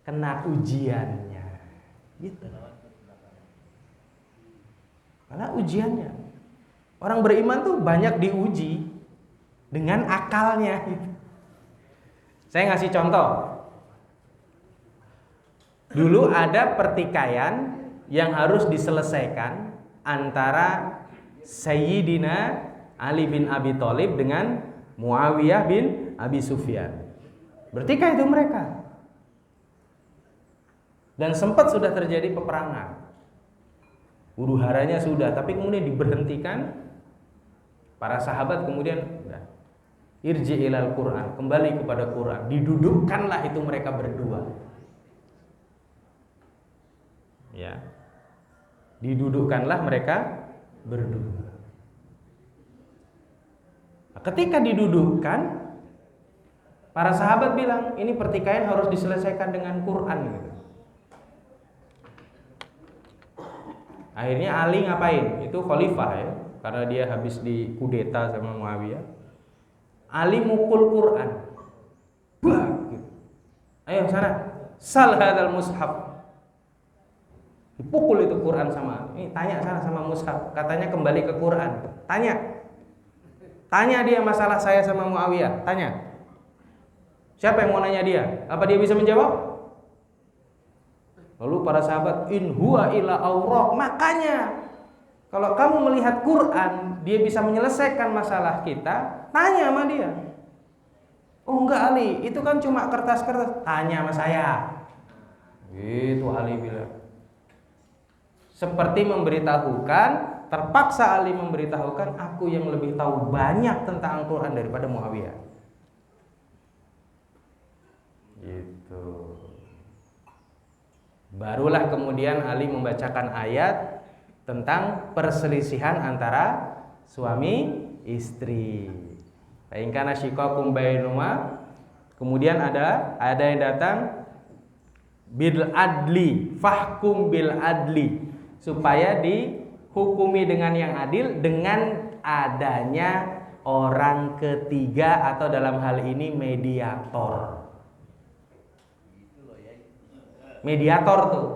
kena ujiannya. Gitu. Karena ujiannya. Orang beriman tuh banyak diuji dengan akalnya. Gitu. Saya ngasih contoh. Dulu ada pertikaian yang harus diselesaikan antara Sayyidina Ali bin Abi Thalib dengan Muawiyah bin Abi Sufyan. Bertikai itu mereka. Dan sempat sudah terjadi peperangan. Huru-haranya sudah, tapi kemudian diberhentikan. Para sahabat kemudian irji ilal Quran, kembali kepada Quran. Didudukkanlah itu mereka berdua. Ya. Didudukkanlah mereka berdua. Nah, ketika didudukkan, para sahabat bilang, ini pertikaian harus diselesaikan dengan Quran gitu. Akhirnya Ali ngapain? Itu khalifah ya, karena dia habis dikudeta sama Muawiyah. Ali mukul Quran. Bah, gitu. Ayo sana, sal hadzal mushaf. Dipukul itu Quran sama ini, tanya sana sama mushaf, katanya kembali ke Quran. Tanya dia masalah saya sama Muawiyah, tanya. Siapa yang mau nanya dia? Apa dia bisa menjawab? Lalu para sahabat, in huwa illa auraq. Makanya kalau kamu melihat Quran, dia bisa menyelesaikan masalah kita, tanya sama dia. Oh enggak Ali, itu kan cuma kertas-kertas. Tanya sama saya. Gitu Ali bilang. Seperti memberitahukan, terpaksa Ali memberitahukan, aku yang lebih tahu banyak tentang Al-Quran daripada Muawiyah. Gitu. Barulah kemudian Ali membacakan ayat tentang perselisihan antara suami istri. Fa in kana shiqaqum bainuma, kemudian ada yang datang bil adli, fahkum bil adli, supaya dihukumi dengan yang adil dengan adanya orang ketiga atau dalam hal ini mediator. Mediator tuh.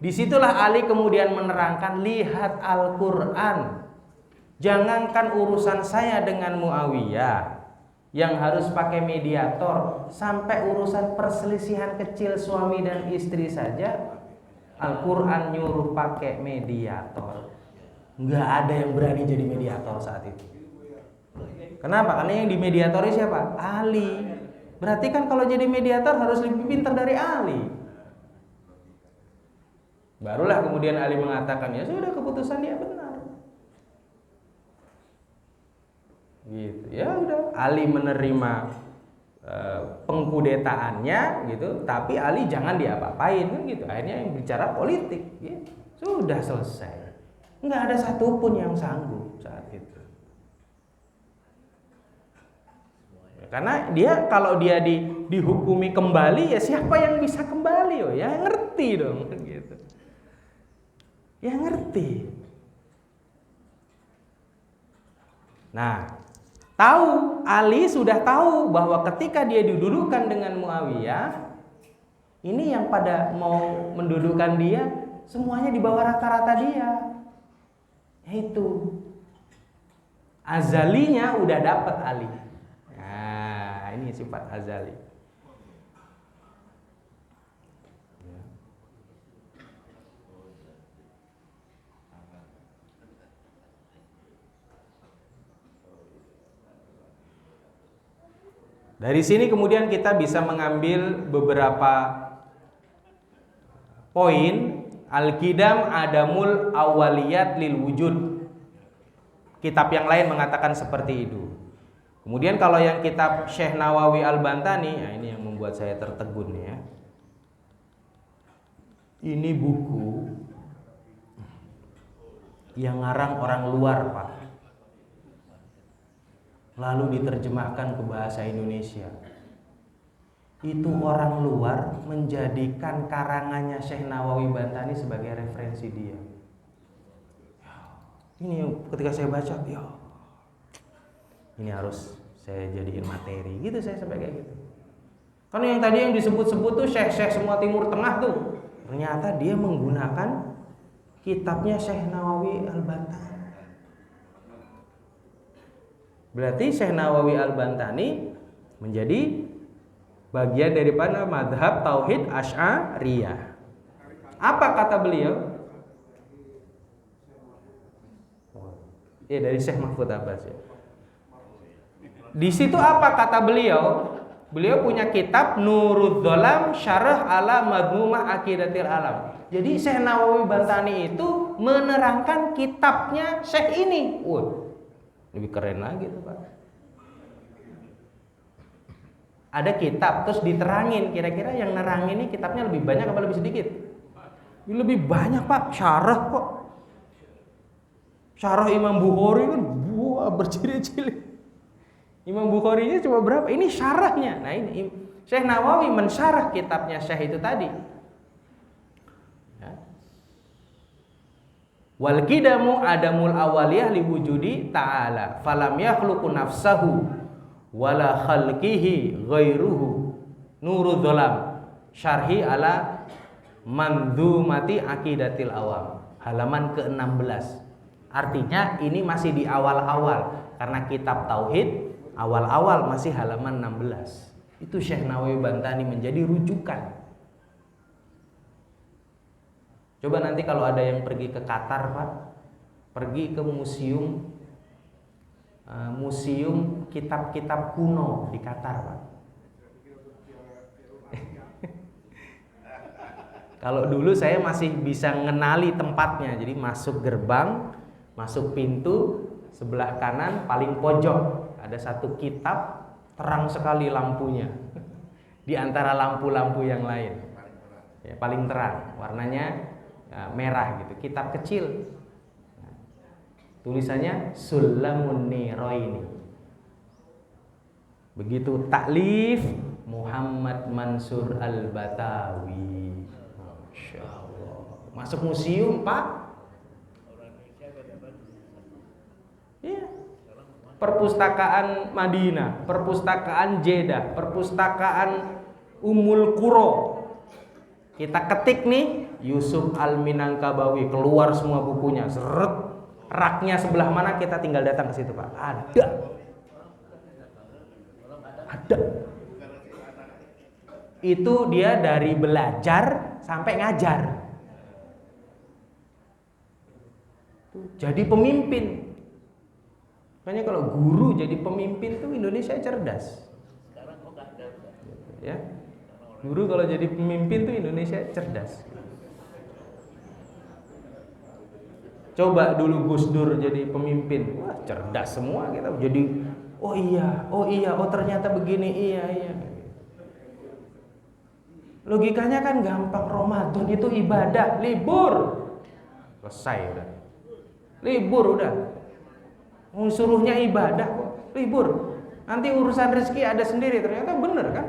Disitulah Ali kemudian menerangkan, lihat Al-Quran. Jangankan urusan saya dengan Muawiyah yang harus pakai mediator, sampai urusan perselisihan kecil suami dan istri saja Al-Quran nyuruh pakai mediator. Nggak ada yang berani jadi mediator saat itu. Kenapa? Karena yang di mediatori siapa? Ali. Berarti kan kalau jadi mediator harus lebih pintar dari Ali. Barulah kemudian Ali mengatakan, ya sudah, keputusan dia benar. Gitu. Ya udah, Ali menerima pengkudetaannya gitu, tapi Ali jangan diapa-apain kan gitu. Akhirnya yang bicara politik, gitu. Sudah selesai. Nggak ada satupun yang sanggup saat itu. Karena dia kalau dia dihukumi kembali, ya siapa yang bisa kembali? Oh ya ngerti dong gitu. Ya ngerti. Nah, tahu, Ali sudah tahu bahwa ketika dia didudukan dengan Muawiyah, ini yang pada mau mendudukan dia semuanya di bawah rata-rata dia. Yaitu azalinya udah dapat Ali. Nah, ini sifat azali. Dari sini kemudian kita bisa mengambil beberapa poin. Al-Qidam Adamul Awaliyat lil Wujud. Kitab yang lain mengatakan seperti itu. Kemudian kalau yang kitab Syekh Nawawi Al-Bantani, nah ini yang membuat saya tertegun ya. Ini buku yang ngarang orang luar, Pak. Lalu diterjemahkan ke bahasa Indonesia. Itu orang luar menjadikan karangannya Syekh Nawawi Bantani sebagai referensi dia. Ini ketika saya baca, ya ini harus saya jadiin materi. Gitu saya sampai kayak gitu. Karena yang tadi yang disebut-sebut tuh syekh-syekh semua Timur Tengah tuh, ternyata dia menggunakan kitabnya Syekh Nawawi Al-Bantani. Berarti Syekh Nawawi Al-Bantani menjadi bagian daripada madhab tauhid Asy'ariyah. Apa kata beliau? Dari Syekh Mahfud Abbas ya. Di situ apa kata beliau? Beliau punya kitab Nurudz Dzalam Syarah ala Madmumah Aqidatil Alam. Jadi Syekh Nawawi Bantani itu menerangkan kitabnya Syekh ini. Lebih keren lagi tuh, Pak. Ada kitab terus diterangin, kira-kira yang nerangin ini kitabnya lebih banyak apa lebih sedikit? Lebih banyak, Pak. Syarah kok. Syarah Imam Bukhari kan berjilid-jilid. Imam Bukhari-nya cuma berapa? Ini syarahnya. Nah, ini Syekh Nawawi mensyarah kitabnya Syekh itu tadi. Wal qidamu adamul awaliyah li wujudi ta'ala falam yakhluqu nafsahu wala khalqihi ghairuhu. Nurudz Dzalam syarhi ala Mandzumati Aqidatil Awam, halaman ke-16. Artinya ini masih di awal-awal, karena kitab tauhid awal-awal masih halaman 16. Itu Syekh Nawawi Bantani menjadi rujukan. Coba nanti kalau ada yang pergi ke Qatar, Pak, pergi ke museum kitab-kitab kuno di Qatar, Pak. Kalau dulu saya masih bisa ngenali tempatnya, jadi masuk gerbang, masuk pintu, sebelah kanan paling pojok ada satu kitab, terang sekali lampunya di antara lampu-lampu yang lain. Ya, paling terang, warnanya merah gitu, kitab kecil. Tulisannya Sulamun Niraini. Begitu taklif Muhammad Mansur Al-Batawi. Masya Allah. Masuk museum, Pak. Iya. Perpustakaan Madinah, perpustakaan Jeddah, perpustakaan Ummul Qura. Kita ketik nih Yusuf Al-Minangkabawi, keluar semua bukunya, seret, Raknya sebelah mana kita tinggal datang ke situ, Pak. Ada. Itu dia dari belajar sampai ngajar. Jadi pemimpin. Makanya kalau guru jadi pemimpin tuh Indonesia cerdas. Ya. Guru kalau jadi pemimpin tuh Indonesia cerdas. Coba dulu Gus Dur jadi pemimpin, wah cerdas semua kita. Jadi oh iya, ternyata begini, iya. Logikanya kan gampang, Ramadan itu ibadah, libur. Selesai udah. Libur udah. Suruhnya ibadah kok, libur. Nanti urusan rezeki ada sendiri. Ternyata bener kan?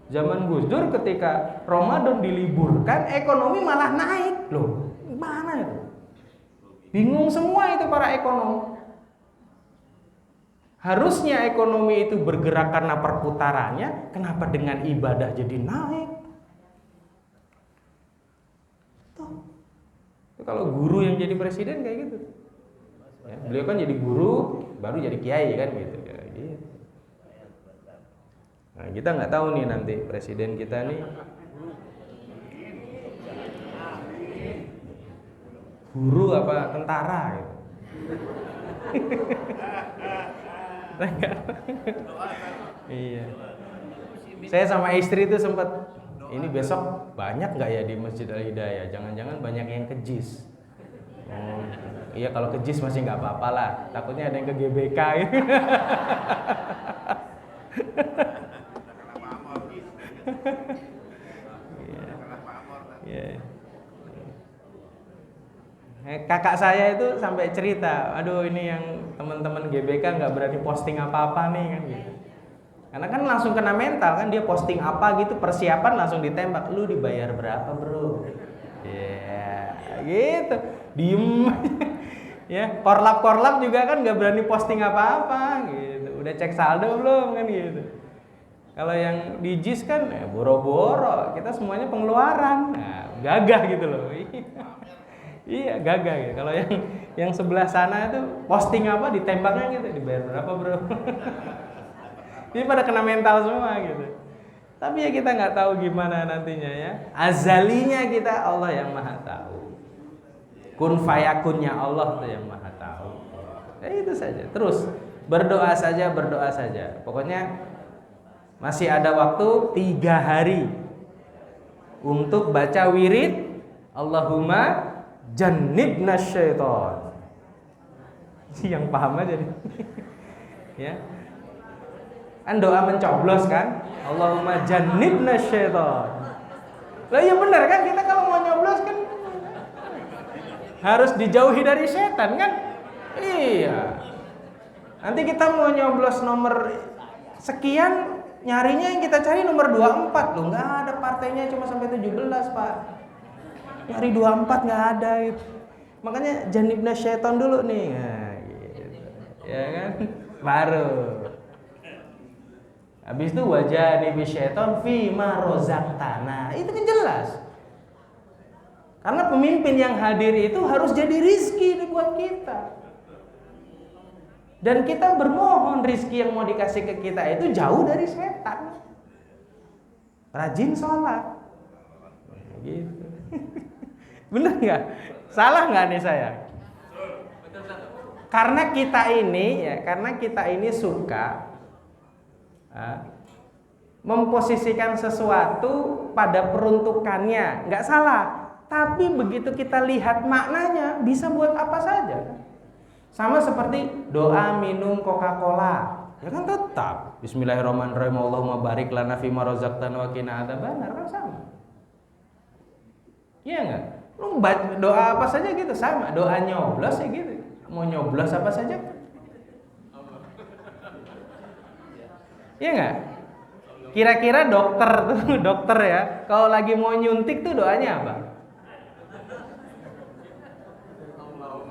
Zaman Gus Dur ketika Ramadan diliburkan, ekonomi malah naik. Loh, mana itu? Bingung semua itu para ekonom. Harusnya ekonomi itu bergerak karena perputarannya, kenapa dengan ibadah jadi naik? Tuh. Kalau guru yang jadi presiden kayak gitu. Ya, beliau kan jadi guru, baru jadi kiai kan gitu. Ya, gitu. Nah, kita nggak tahu nih nanti presiden kita nih guru apa tentara gitu. Iya. Saya sama istri itu sempat ini besok banyak nggak ya di Masjid Al Hidayah? Jangan-jangan banyak yang kejis. Iya kalau kejis masih nggak apa-apa lah. Takutnya ada yang ke GBK. Kakak saya itu sampai cerita, aduh ini yang teman-teman GBK nggak berani posting apa-apa nih kan gitu. Karena kan langsung kena mental kan, dia posting apa gitu persiapan langsung ditembak, lu dibayar berapa bro? Ya gitu, diem. Ya korlap juga kan nggak berani posting apa-apa gitu. Udah cek saldo belum kan gitu. Kalau yang di JIS kan ya boro-boro, kita semuanya pengeluaran, nah, gagah gitu loh. Iya gagah gitu. Kalau yang sebelah sana itu posting apa ditembaknya gitu, dibayar berapa bro? Ini pada kena mental semua gitu. Tapi ya kita nggak tahu gimana nantinya ya. Azalinya kita Allah yang maha tahu. Kun fayakunnya Allah tuh yang maha tahu. Ya itu saja. Terus berdoa saja. Pokoknya masih ada waktu 3 hari untuk baca wirid Allahumma jannibna syaiton. Yang paham aja nih. Ya. Kan doa mencoblos kan? Allahumma jannibna syaiton. Lah iya benar kan, kita kalau mau nyoblos kan harus dijauhi dari setan kan? Iya. Nanti kita mau nyoblos nomor sekian, nyarinya yang kita cari nomor 24 loh, nggak ada partainya cuma sampai 17 Pak. Nyari 24 nggak ada itu. Makanya janibna syaitan dulu nih. Nah, gitu. Ya kan? Baru. Habis itu wajah nibi syaitan fi ma rozaqtana. Itu kan jelas. Karena pemimpin yang hadir itu harus jadi rizki buat kita. Dan kita bermohon rizki yang mau dikasih ke kita itu jauh dari setan. Rajin sholat. Gitu. Bener nggak? Salah nggak nih saya? Karena kita ini suka memposisikan sesuatu pada peruntukannya, nggak salah. Tapi begitu kita lihat maknanya, bisa buat apa saja. Sama seperti doa minum Coca-Cola, ya kan tetap Bismillahirrahmanirrahim Allahumma barik lana fima razaqtana wa qina adzabannar, kan sama. Iya nggak? Lu doa apa saja gitu sama, doa nyoblos ya gitu. Mau nyoblos apa saja. Iya nggak? Kira-kira dokter ya, kalau lagi mau nyuntik tuh doanya apa?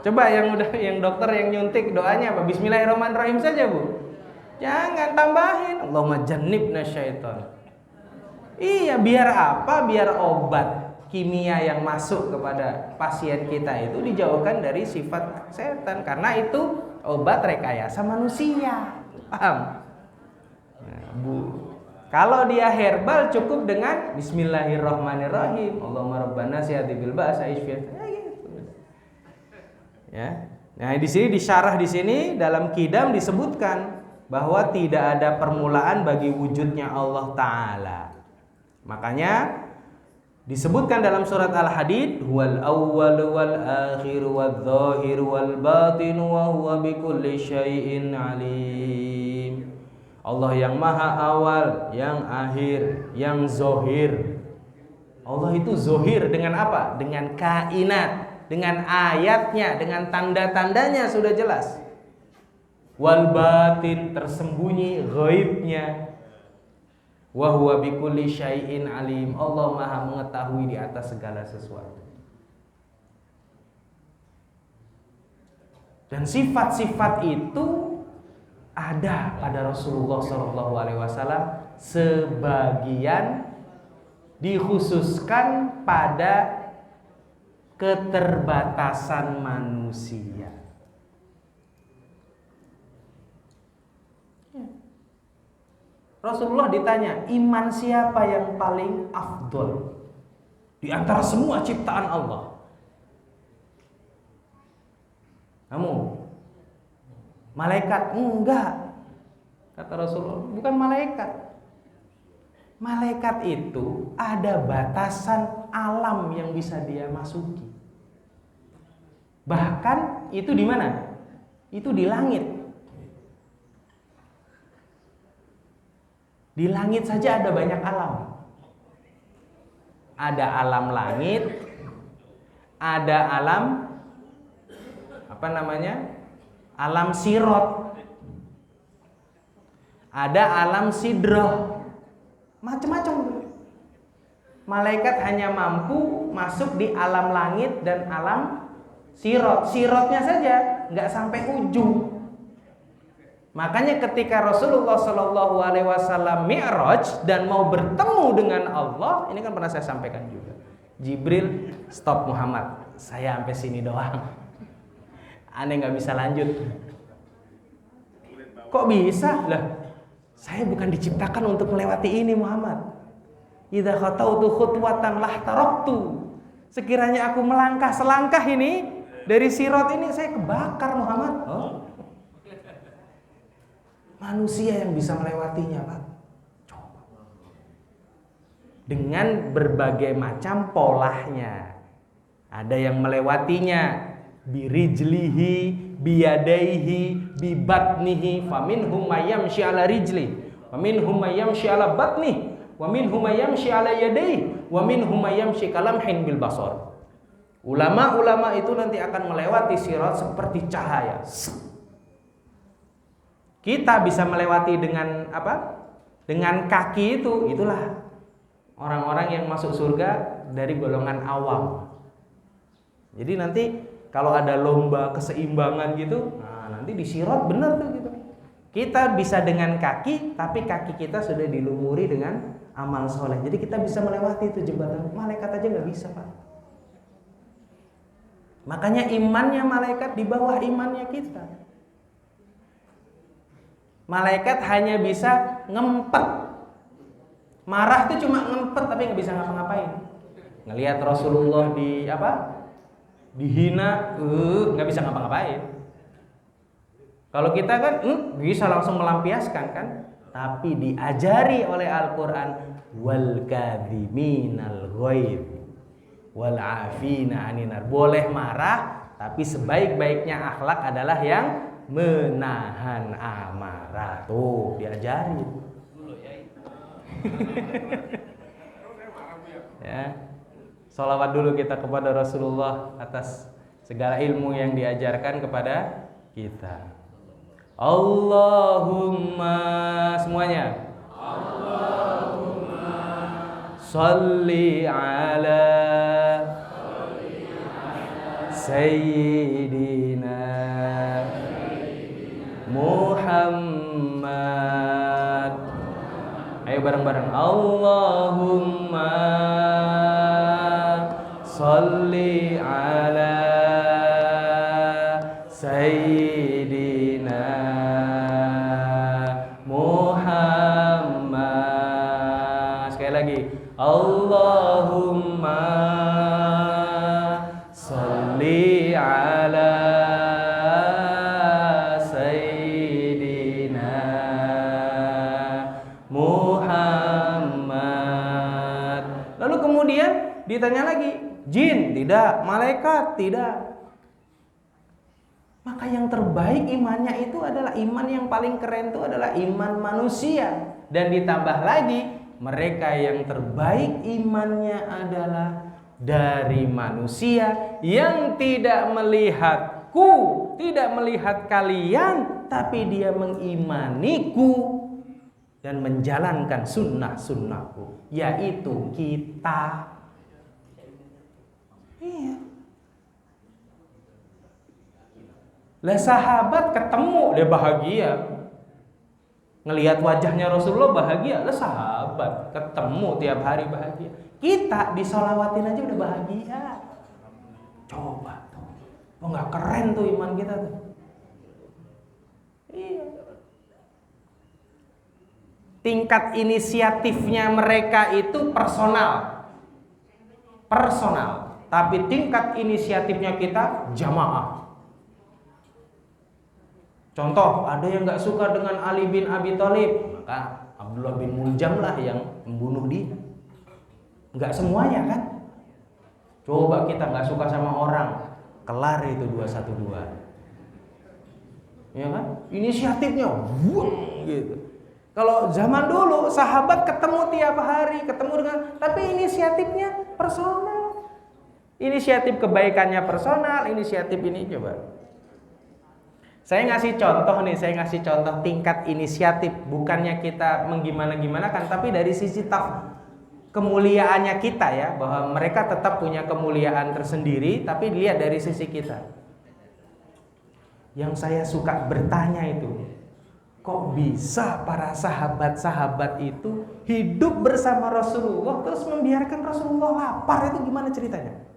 Coba yang dokter yang nyuntik doanya apa? Bismillahirrahmanirrahim saja Bu. Jangan tambahin Allahumma jannibna syaiton. Iya biar apa? Biar obat kimia yang masuk kepada pasien kita itu dijauhkan dari sifat setan, karena itu obat rekayasa manusia. Paham? Nah, kalau dia herbal cukup dengan Bismillahirrahmanirrahim. Allahumma rabbana sihati bil ba'sa isfiat. Ya gitu. Ya. Nah, di sini disyarah di sini dalam Qidam disebutkan bahwa tidak ada permulaan bagi wujudnya Allah Ta'ala. Makanya disebutkan dalam surat Al-Hadid, huwal awwal wal akhir wal zahir wal batin wa huwa bikulli syai'in alim. Allah yang maha awal, yang akhir, yang zohir. Allah itu zohir dengan apa? Dengan kainat, dengan ayatnya, dengan tanda-tandanya sudah jelas. Wal batin, tersembunyi, ghaibnya. Wa huwa bikulli syai'in alim. Allah maha mengetahui di atas segala sesuatu. Dan sifat-sifat itu ada pada Rasulullah SAW, sebagian dikhususkan pada keterbatasan manusia. Rasulullah ditanya, iman siapa yang paling afdol di antara semua ciptaan Allah? Kamu? Malaikat? Enggak. Kata Rasulullah, bukan malaikat. Malaikat itu ada batasan alam yang bisa dia masuki. Bahkan itu di mana? Itu di langit. Di langit saja ada banyak alam. Ada alam langit, ada alam alam sirot, ada alam sidroh, macam-macam. Malaikat hanya mampu masuk di alam langit dan alam sirot. Sirotnya saja nggak sampai ujung. Makanya ketika Rasulullah SAW Mi'raj dan mau bertemu dengan Allah, ini kan pernah saya sampaikan juga. Jibril, stop Muhammad, saya sampai sini doang. Aneh nggak bisa lanjut. Kok bisa? Lah, saya bukan diciptakan untuk melewati ini Muhammad. Idza khatautu khutwatan lahtaraktu. Sekiranya aku melangkah selangkah ini dari sirot ini, saya kebakar Muhammad. Oh. Manusia yang bisa melewatinya, Pak. Coba. Dengan berbagai macam polahnya. Ada yang melewatinya birijlihi, biyadaihi, bibatnihi, faminhum mayyamshi ala rijli, waminhum mayyamshi ala batni, waminhum mayyamshi ala yadaihi, waminhum mayyamshi kalamhin bil basar. Ulama-ulama itu nanti akan melewati sirat seperti cahaya. Kita bisa melewati dengan apa? Dengan kaki itu, itulah orang-orang yang masuk surga dari golongan awam. Jadi nanti kalau ada lomba keseimbangan gitu, nah nanti disirat bener tuh gitu. Kita bisa dengan kaki, tapi kaki kita sudah dilumuri dengan amal soleh. Jadi kita bisa melewati itu jembatan. Malaikat aja nggak bisa, Pak. Makanya imannya malaikat di bawah imannya kita. Malaikat hanya bisa ngempet. Marah itu cuma ngempet tapi nggak bisa ngapa-ngapain. Ngelihat Rasulullah dihina, nggak bisa ngapa-ngapain. Kalau kita kan bisa langsung melampiaskan kan, tapi diajari oleh Al-Qur'an wal kadhiminal ghaidh wal afina aninar. Boleh marah, tapi sebaik-baiknya akhlak adalah yang menahan amarah. Tuh, diajari. Ya. Sholawat dulu kita kepada Rasulullah atas segala ilmu yang diajarkan kepada kita. Allahumma, semuanya. Allahumma sholli ala Sayyidina Muhammad. Ayo bareng-bareng. Allahumma sholli ala sayyidina Muhammad. Sekali lagi, Allahumma sholli ala sayyidina Muhammad. Lalu kemudian ditanya lagi, jin tidak, malaikat tidak. Maka yang terbaik imannya itu adalah iman yang paling keren itu adalah iman manusia. Dan ditambah lagi, mereka yang terbaik imannya adalah dari manusia yang tidak melihatku, tidak melihat kalian, tapi dia mengimaniku dan menjalankan sunnah-sunnahku, yaitu kita. Iya. Lah sahabat ketemu dia bahagia. Ngelihat wajahnya Rasulullah bahagia. Lah sahabat ketemu tiap hari bahagia. Kita disolawatin aja udah bahagia. Coba tuh. Oh nggak keren tuh iman kita tuh. Iya. Tingkat inisiatifnya mereka itu personal. Tapi tingkat inisiatifnya kita jamaah. Contoh, ada yang nggak suka dengan Ali bin Abi Thalib, maka Abdullah bin Muljam lah yang membunuh dia. Nggak semuanya kan? Coba kita nggak suka sama orang, kelar itu 212. Ya kan? Inisiatifnya, buang gitu. Kalau zaman dulu sahabat ketemu tiap hari, ketemu dengan, tapi inisiatifnya personal. Inisiatif kebaikannya personal, inisiatif ini coba. Saya ngasih contoh tingkat inisiatif, bukannya kita menggimana-gimana kan, tapi dari sisi kemuliaannya kita ya, bahwa mereka tetap punya kemuliaan tersendiri, tapi dilihat dari sisi kita. Yang saya suka bertanya itu, kok bisa para sahabat-sahabat itu hidup bersama Rasulullah terus membiarkan Rasulullah lapar, itu gimana ceritanya?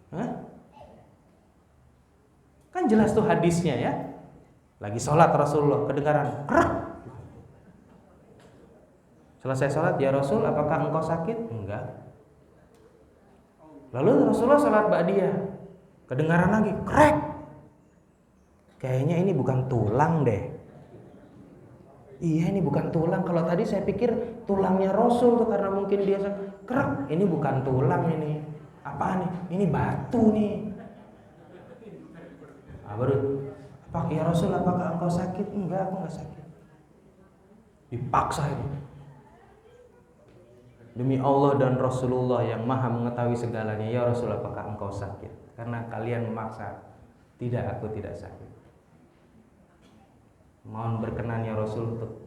Hah? Kan jelas tuh hadisnya ya. Lagi sholat Rasulullah kedengaran kerak. Selesai sholat, ya Rasul, apakah engkau sakit? Enggak. Lalu Rasulullah sholat ba'diyah, kedengaran lagi krek. Kayaknya ini bukan tulang deh. Iya, ini bukan tulang. Kalau tadi saya pikir tulangnya Rasul tuh, karena mungkin dia krek. Ini bukan tulang ini. Apa nih? Ini batu nih. Baru, Pak ya Rasul, apakah engkau sakit? Enggak, aku enggak sakit. Dipaksa ini. Demi Allah dan Rasulullah yang maha mengetahui segalanya, ya Rasul, apakah engkau sakit? Karena kalian memaksa. Tidak, aku tidak sakit. Mohon berkenan ya Rasul untuk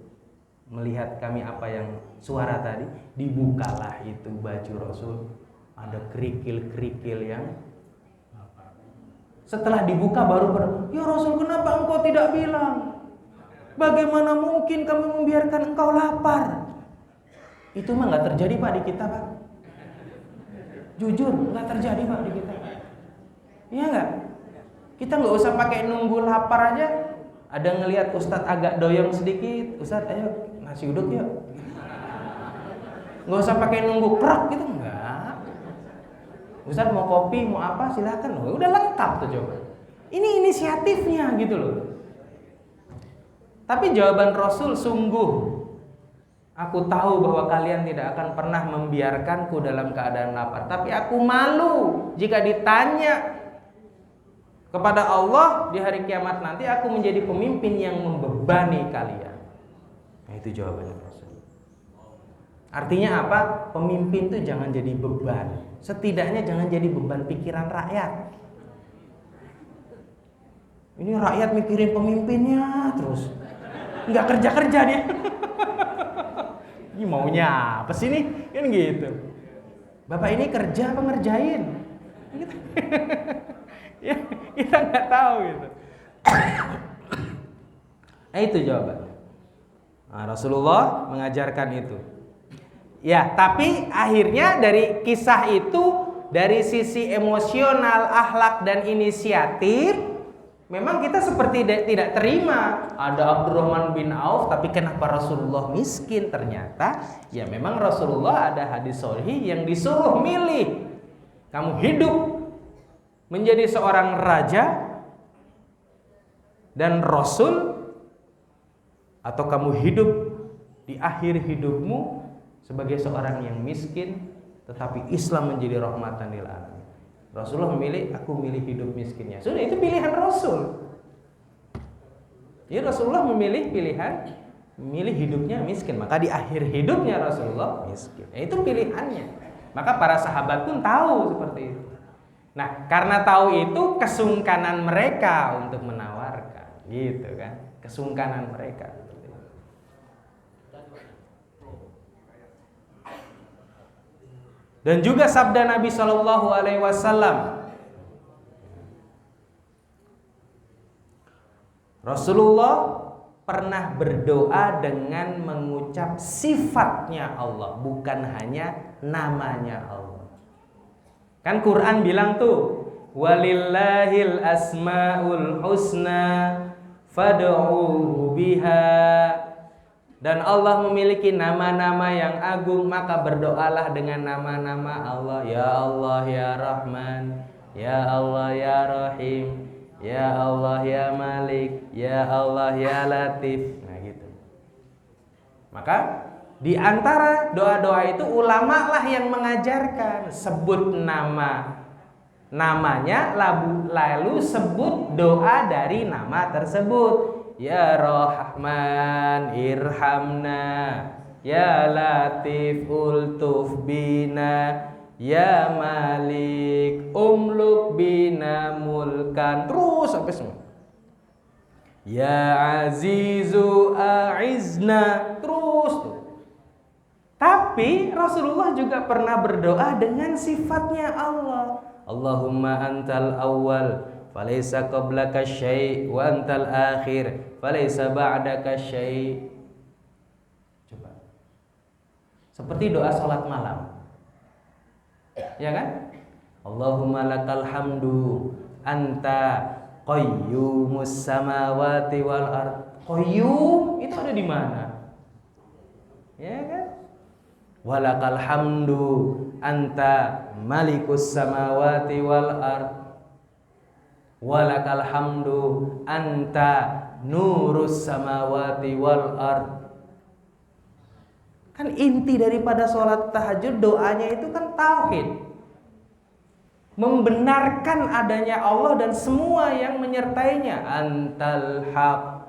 melihat kami apa yang suara tadi. Dibukalah itu baju Rasul. Ada kerikil-kerikil yang, setelah dibuka baru ya Rasul, kenapa engkau tidak bilang? Bagaimana mungkin kami membiarkan engkau lapar? Itu mah nggak terjadi Pak di kita, Pak. Jujur nggak terjadi Pak di kita. Iya nggak? Kita nggak usah pakai nunggu lapar aja. Ada ngelihat Ustadz agak doyong sedikit, Ustadz ayo nasi uduk yuk. Nggak usah pakai nunggu kerak gitu, enggak. Ustadz mau kopi, mau apa, silahkan. Udah lengkap tuh coba. Ini inisiatifnya gitu loh. Tapi jawaban Rasul, sungguh aku tahu bahwa kalian tidak akan pernah membiarkanku dalam keadaan lapar. Tapi aku malu jika ditanya kepada Allah di hari kiamat nanti, aku menjadi pemimpin yang membebani kalian. Nah, itu jawabannya Rasul. Artinya apa? Pemimpin itu jangan jadi beban. Setidaknya jangan jadi beban pikiran rakyat. Ini rakyat mikirin pemimpinnya terus, nggak kerja-kerja dia. Ini maunya apa sih nih? Kan gitu. Bapak ini kerja apa ngerjain? Gitu. Ya, kita nggak tahu gitu. Nah, itu jawabannya. Nah, Rasulullah mengajarkan itu. Ya, tapi akhirnya dari kisah itu, dari sisi emosional, akhlak dan inisiatif, memang kita seperti tidak terima. Ada Abdurrahman bin Auf, tapi kenapa Rasulullah miskin? Ternyata ya memang Rasulullah ada hadis sahih yang disuruh milih. Kamu hidup menjadi seorang raja dan rasul, atau kamu hidup di akhir hidupmu sebagai seorang yang miskin, tetapi Islam menjadi rahmatan lil alamin. Rasulullah memilih, aku milih hidup miskinnya. Sudah, itu pilihan Rasul. Ya, Rasulullah memilih hidupnya miskin. Maka di akhir hidupnya Rasulullah miskin. Ya, itu pilihannya. Maka para sahabat pun tahu seperti itu. Nah, karena tahu itu, kesungkanan mereka untuk menawarkan, gitu kan? Kesungkanan mereka. Dan juga sabda Nabi Shallallahu Alaihi Wasallam, Rasulullah pernah berdoa dengan mengucap sifatnya Allah, bukan hanya namanya Allah. Kan Quran bilang tuh, walillahil asmaul husna fad'uhu biha. Dan Allah memiliki nama-nama yang agung, maka berdoalah dengan nama-nama Allah. Ya Allah ya Rahman, ya Allah ya Rahim, ya Allah ya Malik, ya Allah ya Latif. Nah gitu. Maka di antara doa-doa itu ulama lah yang mengajarkan, sebut namanya lalu sebut doa dari nama tersebut. Ya Rahman irhamna, ya Latif ultuf bina, ya Malik umluk bina mulkan, terus sampai semua. Ya Azizu a'izna, terus tuh. Tapi Rasulullah juga pernah berdoa dengan sifatnya Allah. Allahumma antal awwal falaysa qablaka syai' wa antal akhir falaysa ba'daka syai'. Coba. Seperti doa salat malam. Ya kan? Allahumma lakal hamdu anta qayyumus samawati wal ard. Qayyum itu ada di mana? Ya kan? Walakal hamdu anta malikus samawati wal ard. Walakal hamdu anta nurus samawati wal ard. Kan inti daripada sholat tahajud, doanya itu kan tauhid, membenarkan adanya Allah dan semua yang menyertainya. Antal haq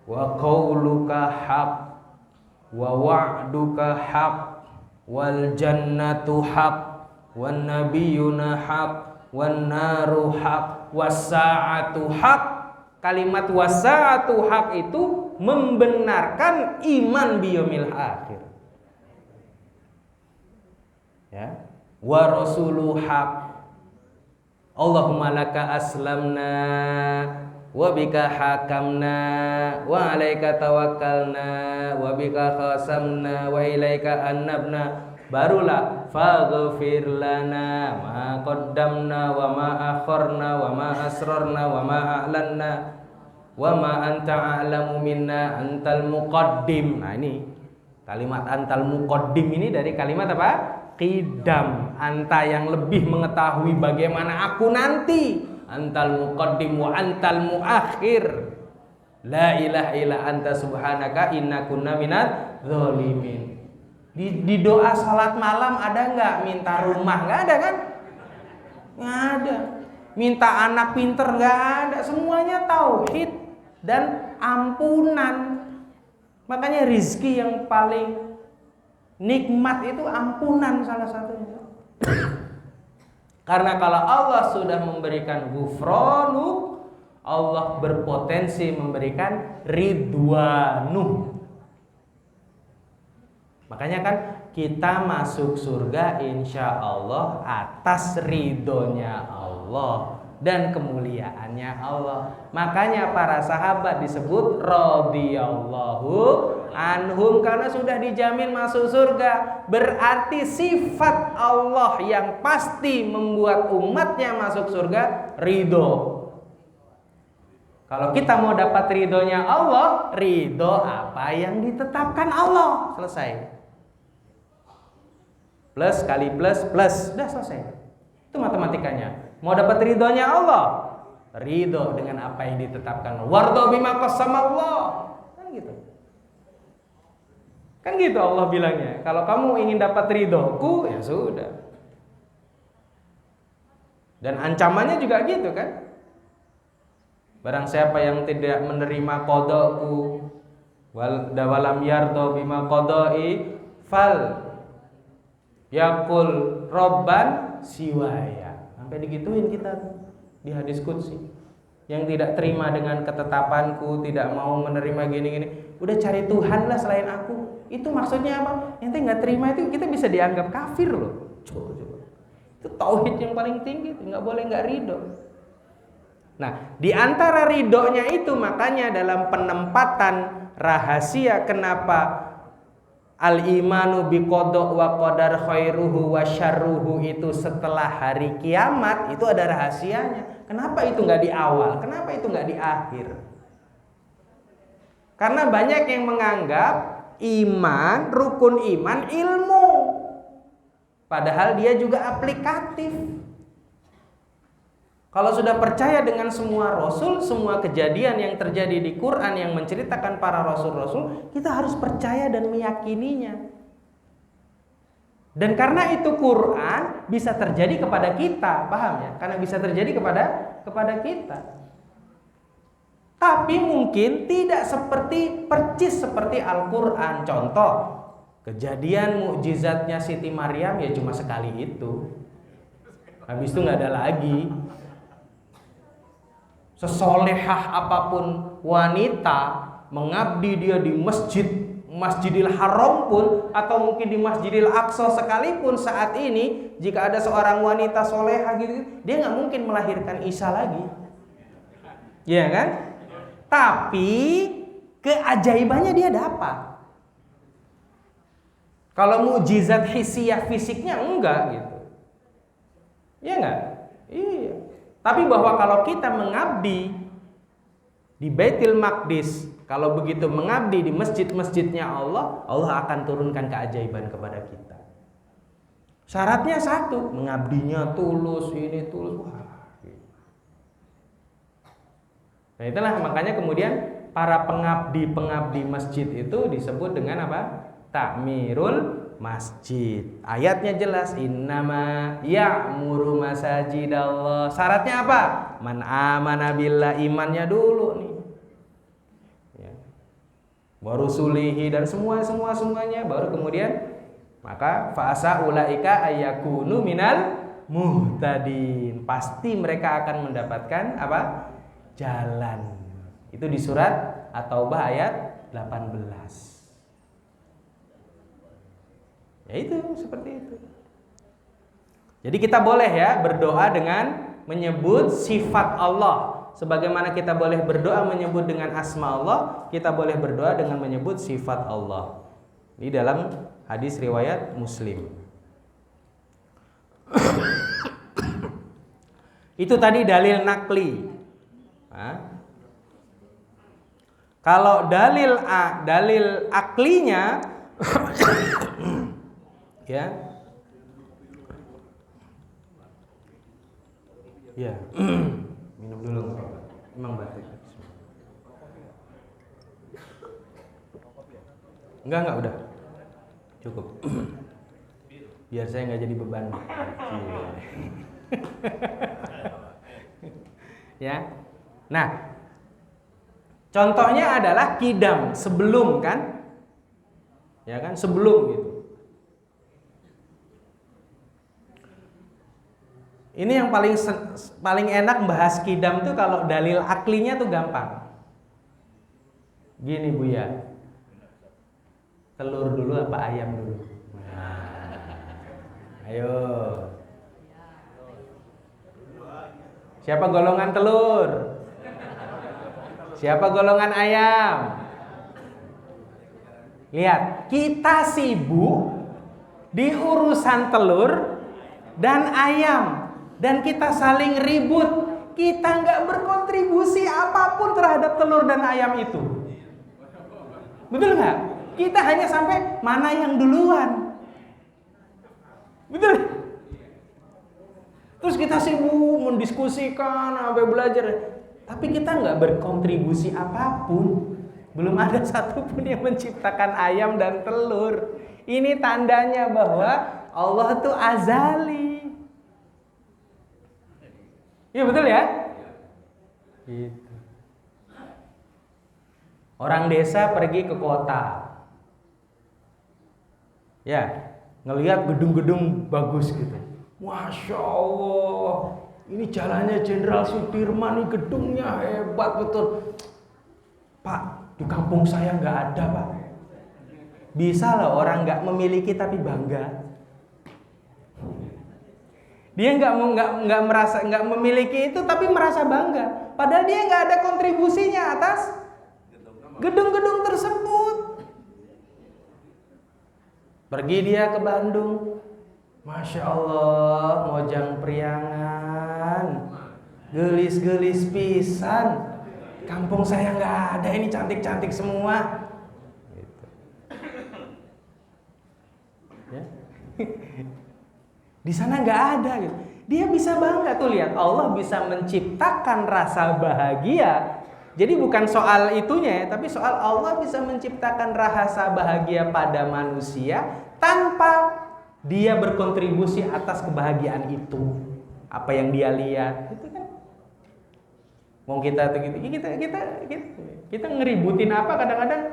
wa qauluka haq wa wa'duka haq wal jannatu haq wan nabiyyuna haq wan naru haq wasa'atu haq. Kalimat wasa'atu haq itu membenarkan iman biyomil akhir. Ya, wa rasulu haq. Allahumma laka aslamna wa bika hakamna wa alaika tawakkalna wa bika khasamna wa ilaika annabna. Barulah faghfir lana ma qaddamna wa ma akharna wa ma asrarna wa ma a'lanna wa ma anta a'lamu minna antal muqaddim. Nah ini kalimat antal muqaddim ini dari kalimat apa? Qidam. Anta yang lebih mengetahui bagaimana aku nanti. Antal muqaddim wa antal muakhir. La ilaha illa anta subhanaka inna kunna minadz zalimin. Di doa salat malam ada nggak minta rumah? Nggak ada kan? Nggak ada. Minta anak pinter? Nggak ada. Semuanya tauhid dan ampunan. Makanya rizki yang paling nikmat itu ampunan salah satunya. Karena kalau Allah sudah memberikan ghufranu, Allah berpotensi memberikan ridwanu. Makanya kan kita masuk surga insya Allah atas ridhonya Allah, dan kemuliaannya Allah. Makanya para sahabat disebut radhiyallahu anhum karena sudah dijamin masuk surga. Berarti sifat Allah yang pasti membuat umatnya masuk surga ridho. Kalau kita mau dapat ridhonya Allah, ridho apa yang ditetapkan Allah. Selesai. Plus kali plus, sudah selesai. Itu matematikanya. Mau dapat ridhonya Allah, ridho dengan apa yang ditetapkan. Wardho bima qasamallah. Kan gitu. Kan gitu Allah bilangnya. Kalau kamu ingin dapat ridhoku, ya sudah. Dan ancamannya juga gitu kan. Barang siapa yang tidak menerima qadaku walam yardho bima qadai fal yakul robban siwaya. Sampai digituin kita di hadis qudsi. Yang tidak terima dengan ketetapanku, tidak mau menerima gini-gini, udah cari Tuhan lah selain aku. Itu maksudnya apa? Yang nggak terima itu kita bisa dianggap kafir loh. Coba. Itu tauhid yang paling tinggi, nggak boleh nggak ridho. Nah, di antara ridhonya itu makanya dalam penempatan rahasia kenapa al-imanu biqada wa qadar khairuhu wa syarruhu itu setelah hari kiamat itu ada rahasianya. Kenapa itu nggak di awal? Kenapa itu nggak di akhir? Karena banyak yang menganggap iman, rukun iman ilmu. Padahal dia juga aplikatif. Kalau sudah percaya dengan semua rasul, semua kejadian yang terjadi di Quran yang menceritakan para rasul-rasul, kita harus percaya dan meyakininya. Dan karena itu Quran bisa terjadi kepada kita, paham ya? Karena bisa terjadi kepada kita. Tapi mungkin tidak percis seperti Al-Quran. Contoh, kejadian mukjizatnya Siti Maryam ya cuma sekali itu. Habis itu nggak ada lagi. Sesolehah apapun wanita mengabdi dia di Masjidil Haram pun atau mungkin di Masjidil Aqsa sekalipun saat ini, jika ada seorang wanita solehah gitu, dia nggak mungkin melahirkan Isa lagi, ya kan? Tapi keajaibannya dia dapat. Kalau mukjizat hissiyah fisiknya enggak gitu, ya enggak? Iya. Tapi bahwa kalau kita mengabdi di Baitul Maqdis, kalau begitu mengabdi di masjid-masjidnya Allah, Allah akan turunkan keajaiban kepada kita. Syaratnya satu, mengabdinya tulus, ini tulus. Nah itulah makanya kemudian para pengabdi masjid itu disebut dengan apa? Ta'mirul masjid. Ayatnya jelas, innama ya'muru masajidallah. Syaratnya apa? Man amana billah, imannya dulu nih. Ya. Wa rusulihi dan semuanya baru kemudian maka fa'asa ulaika ayyakunu minal muhtadin. Pasti mereka akan mendapatkan apa? Jalan. Itu di surat At-Taubah ayat 18. Ya itu seperti itu. Jadi kita boleh ya berdoa dengan menyebut sifat Allah. Sebagaimana kita boleh berdoa menyebut dengan asma Allah, kita boleh berdoa dengan menyebut sifat Allah. Ini dalam hadis riwayat Muslim. Itu tadi dalil nakli. Kalau dalil aklinya ya. Ya. Minum dulu. Emang batuk. Enggak udah. Cukup. Biar saya nggak jadi beban. Ya. Nah, contohnya adalah kidam sebelum kan? Ya kan, sebelum gitu. Ini yang paling enak bahas kidam tuh kalau dalil aklinya tuh gampang. Gini Bu ya. Telur dulu apa ayam dulu? Nah, ayo. Siapa golongan telur? Siapa golongan ayam? Lihat, kita sibuk di urusan telur dan ayam, dan kita saling ribut. Kita nggak berkontribusi apapun terhadap telur dan ayam itu. Betul nggak? Kita hanya sampai mana yang duluan. Betul? Terus kita sibuk mendiskusikan, sampai belajar, tapi kita nggak berkontribusi apapun. Belum ada satupun yang menciptakan ayam dan telur. Ini tandanya bahwa Allah itu azali. Iya betul ya? Gitu. Orang desa pergi ke kota. Ya, ngelihat gedung-gedung bagus gitu. Masya Allah, ini jalannya Jenderal Sudirman, ini gedungnya hebat betul. Pak, di kampung saya nggak ada, Pak. Bisa loh orang nggak memiliki tapi bangga. Dia nggak memiliki itu tapi merasa bangga. Padahal dia nggak ada kontribusinya atas gedung-gedung tersebut. Pergi dia ke Bandung. Masya Allah, Mojang Priangan, gelis-gelis pisan. Kampung saya nggak ada, ini cantik-cantik semua. Gitu. Ya. Di sana nggak ada gitu. Dia bisa bangga tuh, lihat Allah bisa menciptakan rasa bahagia. Jadi bukan soal itunya ya, tapi soal Allah bisa menciptakan rasa bahagia pada manusia tanpa dia berkontribusi atas kebahagiaan itu. Apa yang dia lihat, itu kan. Mau kita ngeributin apa kadang-kadang?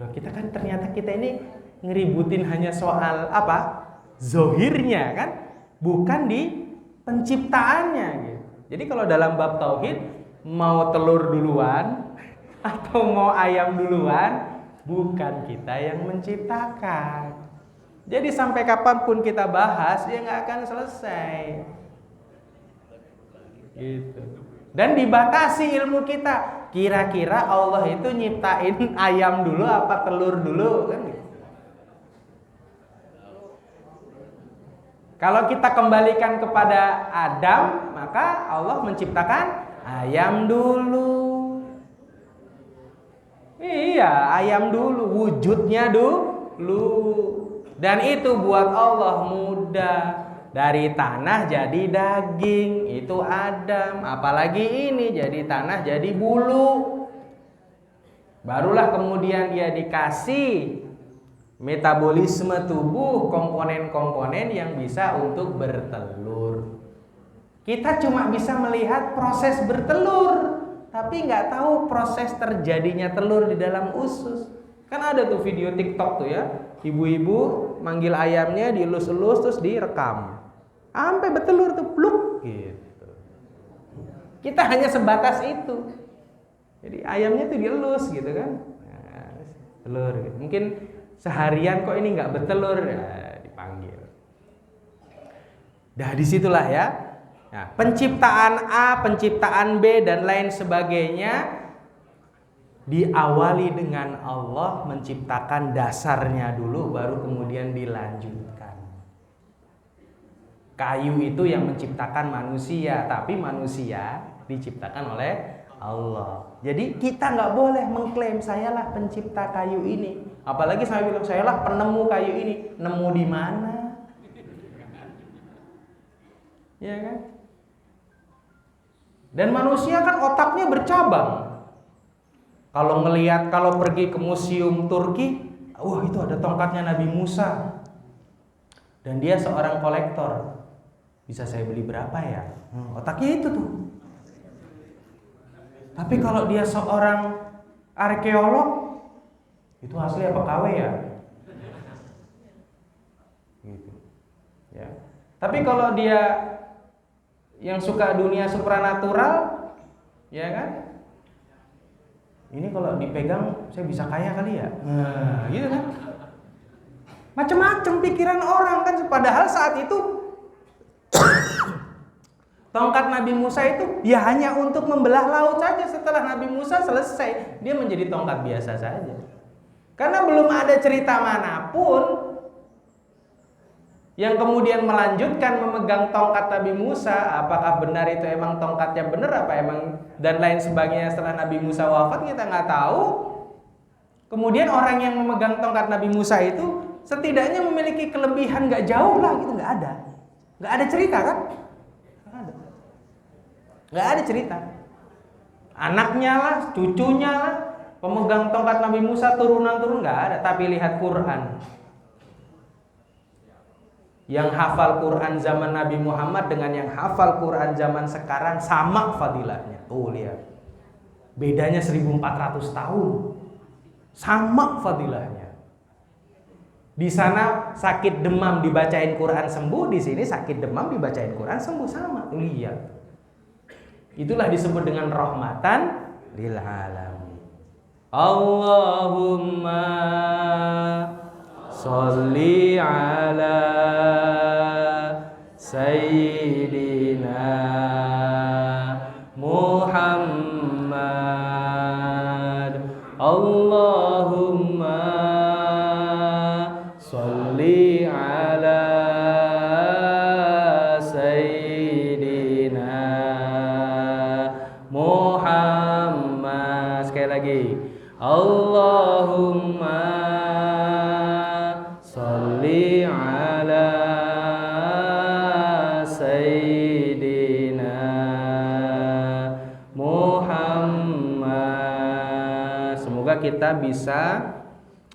Loh, kita kan ternyata kita ini ngeributin hanya soal apa? Zohirnya kan, bukan di penciptaannya gitu. Jadi kalau dalam bab tauhid, mau telur duluan atau mau ayam duluan, bukan kita yang menciptakan. Jadi sampai kapanpun kita bahas, dia nggak akan selesai. Gitu. Dan dibatasi ilmu kita. Kira-kira Allah itu nyiptain ayam dulu apa telur dulu kan? Gitu. Kalau kita kembalikan kepada Adam, maka Allah menciptakan ayam dulu. Iya, ayam dulu, wujudnya dulu. Dan itu buat Allah mudah. Dari tanah jadi daging, itu Adam. Apalagi ini jadi tanah jadi bulu. Barulah kemudian dia dikasih metabolisme tubuh, komponen-komponen yang bisa untuk bertelur. Kita cuma bisa melihat proses bertelur, tapi nggak tahu proses terjadinya telur di dalam usus. Kan ada tuh video TikTok tuh ya, ibu-ibu manggil ayamnya dielus-elus terus direkam, sampai bertelur tuh, pluk gitu. Kita hanya sebatas itu. Jadi ayamnya tuh dielus gitu kan, nah, telur gitu. Mungkin seharian kok ini nggak bertelur, ya dipanggil. Dah disitulah ya. Nah, penciptaan A, penciptaan B dan lain sebagainya diawali dengan Allah menciptakan dasarnya dulu, baru kemudian dilanjutkan. Kayu itu yang menciptakan manusia, tapi manusia diciptakan oleh Allah. Jadi kita nggak boleh mengklaim sayalah pencipta kayu ini. Apalagi saya bilang sayalah penemu kayu ini. Nemu di mana? Ya kan? Dan manusia kan otaknya bercabang. Kalau pergi ke museum Turki, wah itu ada tongkatnya Nabi Musa. Dan dia seorang kolektor. Bisa saya beli berapa ya? Otaknya itu tuh. Tapi kalau dia seorang arkeolog, itu asli apa KW ya? Gitu. Ya. Tapi kalau dia yang suka dunia supranatural, ya kan? Ini kalau dipegang saya bisa kaya kali ya? Nah, gitu kan? Macam-macam pikiran orang kan, padahal saat itu Tongkat Nabi Musa itu ya hanya untuk membelah laut saja. Setelah Nabi Musa selesai, dia menjadi tongkat biasa saja. Karena belum ada cerita manapun yang kemudian melanjutkan memegang tongkat Nabi Musa. Apakah benar itu emang tongkatnya benar, apa emang dan lain sebagainya setelah Nabi Musa wafat, kita nggak tahu. Kemudian orang yang memegang tongkat Nabi Musa itu setidaknya memiliki kelebihan nggak jauh lah gitu, nggak ada cerita kan? Nggak ada cerita. Anaknya lah, cucunya lah, pemegang tongkat Nabi Musa turunan-turun nggak ada. Tapi lihat Quran. Yang hafal Quran zaman Nabi Muhammad dengan yang hafal Quran zaman sekarang sama fadilahnya. Tuh lihat. Bedanya 1400 tahun. Sama fadilahnya. Di sana sakit demam dibacain Quran sembuh, di sini sakit demam dibacain Quran sembuh, sama. Tuh lihat. Itulah disebut dengan rahmatan lil alamin. Allahumma sholli ala sayyidina Muhammad. Allahumma sholli ala sayyidina Muhammad. Sekali lagi. Allahumma sholli ala sayyidina Muhammad. Semoga kita bisa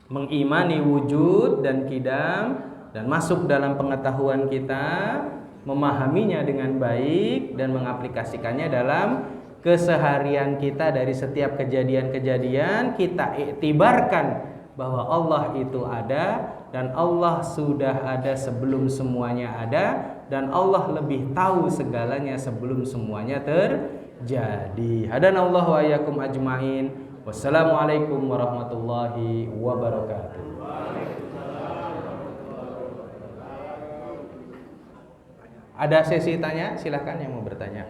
mengimani wujud dan qidam dan masuk dalam pengetahuan kita, memahaminya dengan baik dan mengaplikasikannya dalam keseharian kita. Dari setiap kejadian-kejadian kita iktibarkan bahwa Allah itu ada, dan Allah sudah ada sebelum semuanya ada, dan Allah lebih tahu segalanya sebelum semuanya terjadi. Hadanallahu wa iyyakum ajmain. Wassalamualaikum warahmatullahi wabarakatuh. Ada sesi tanya, silahkan yang mau bertanya.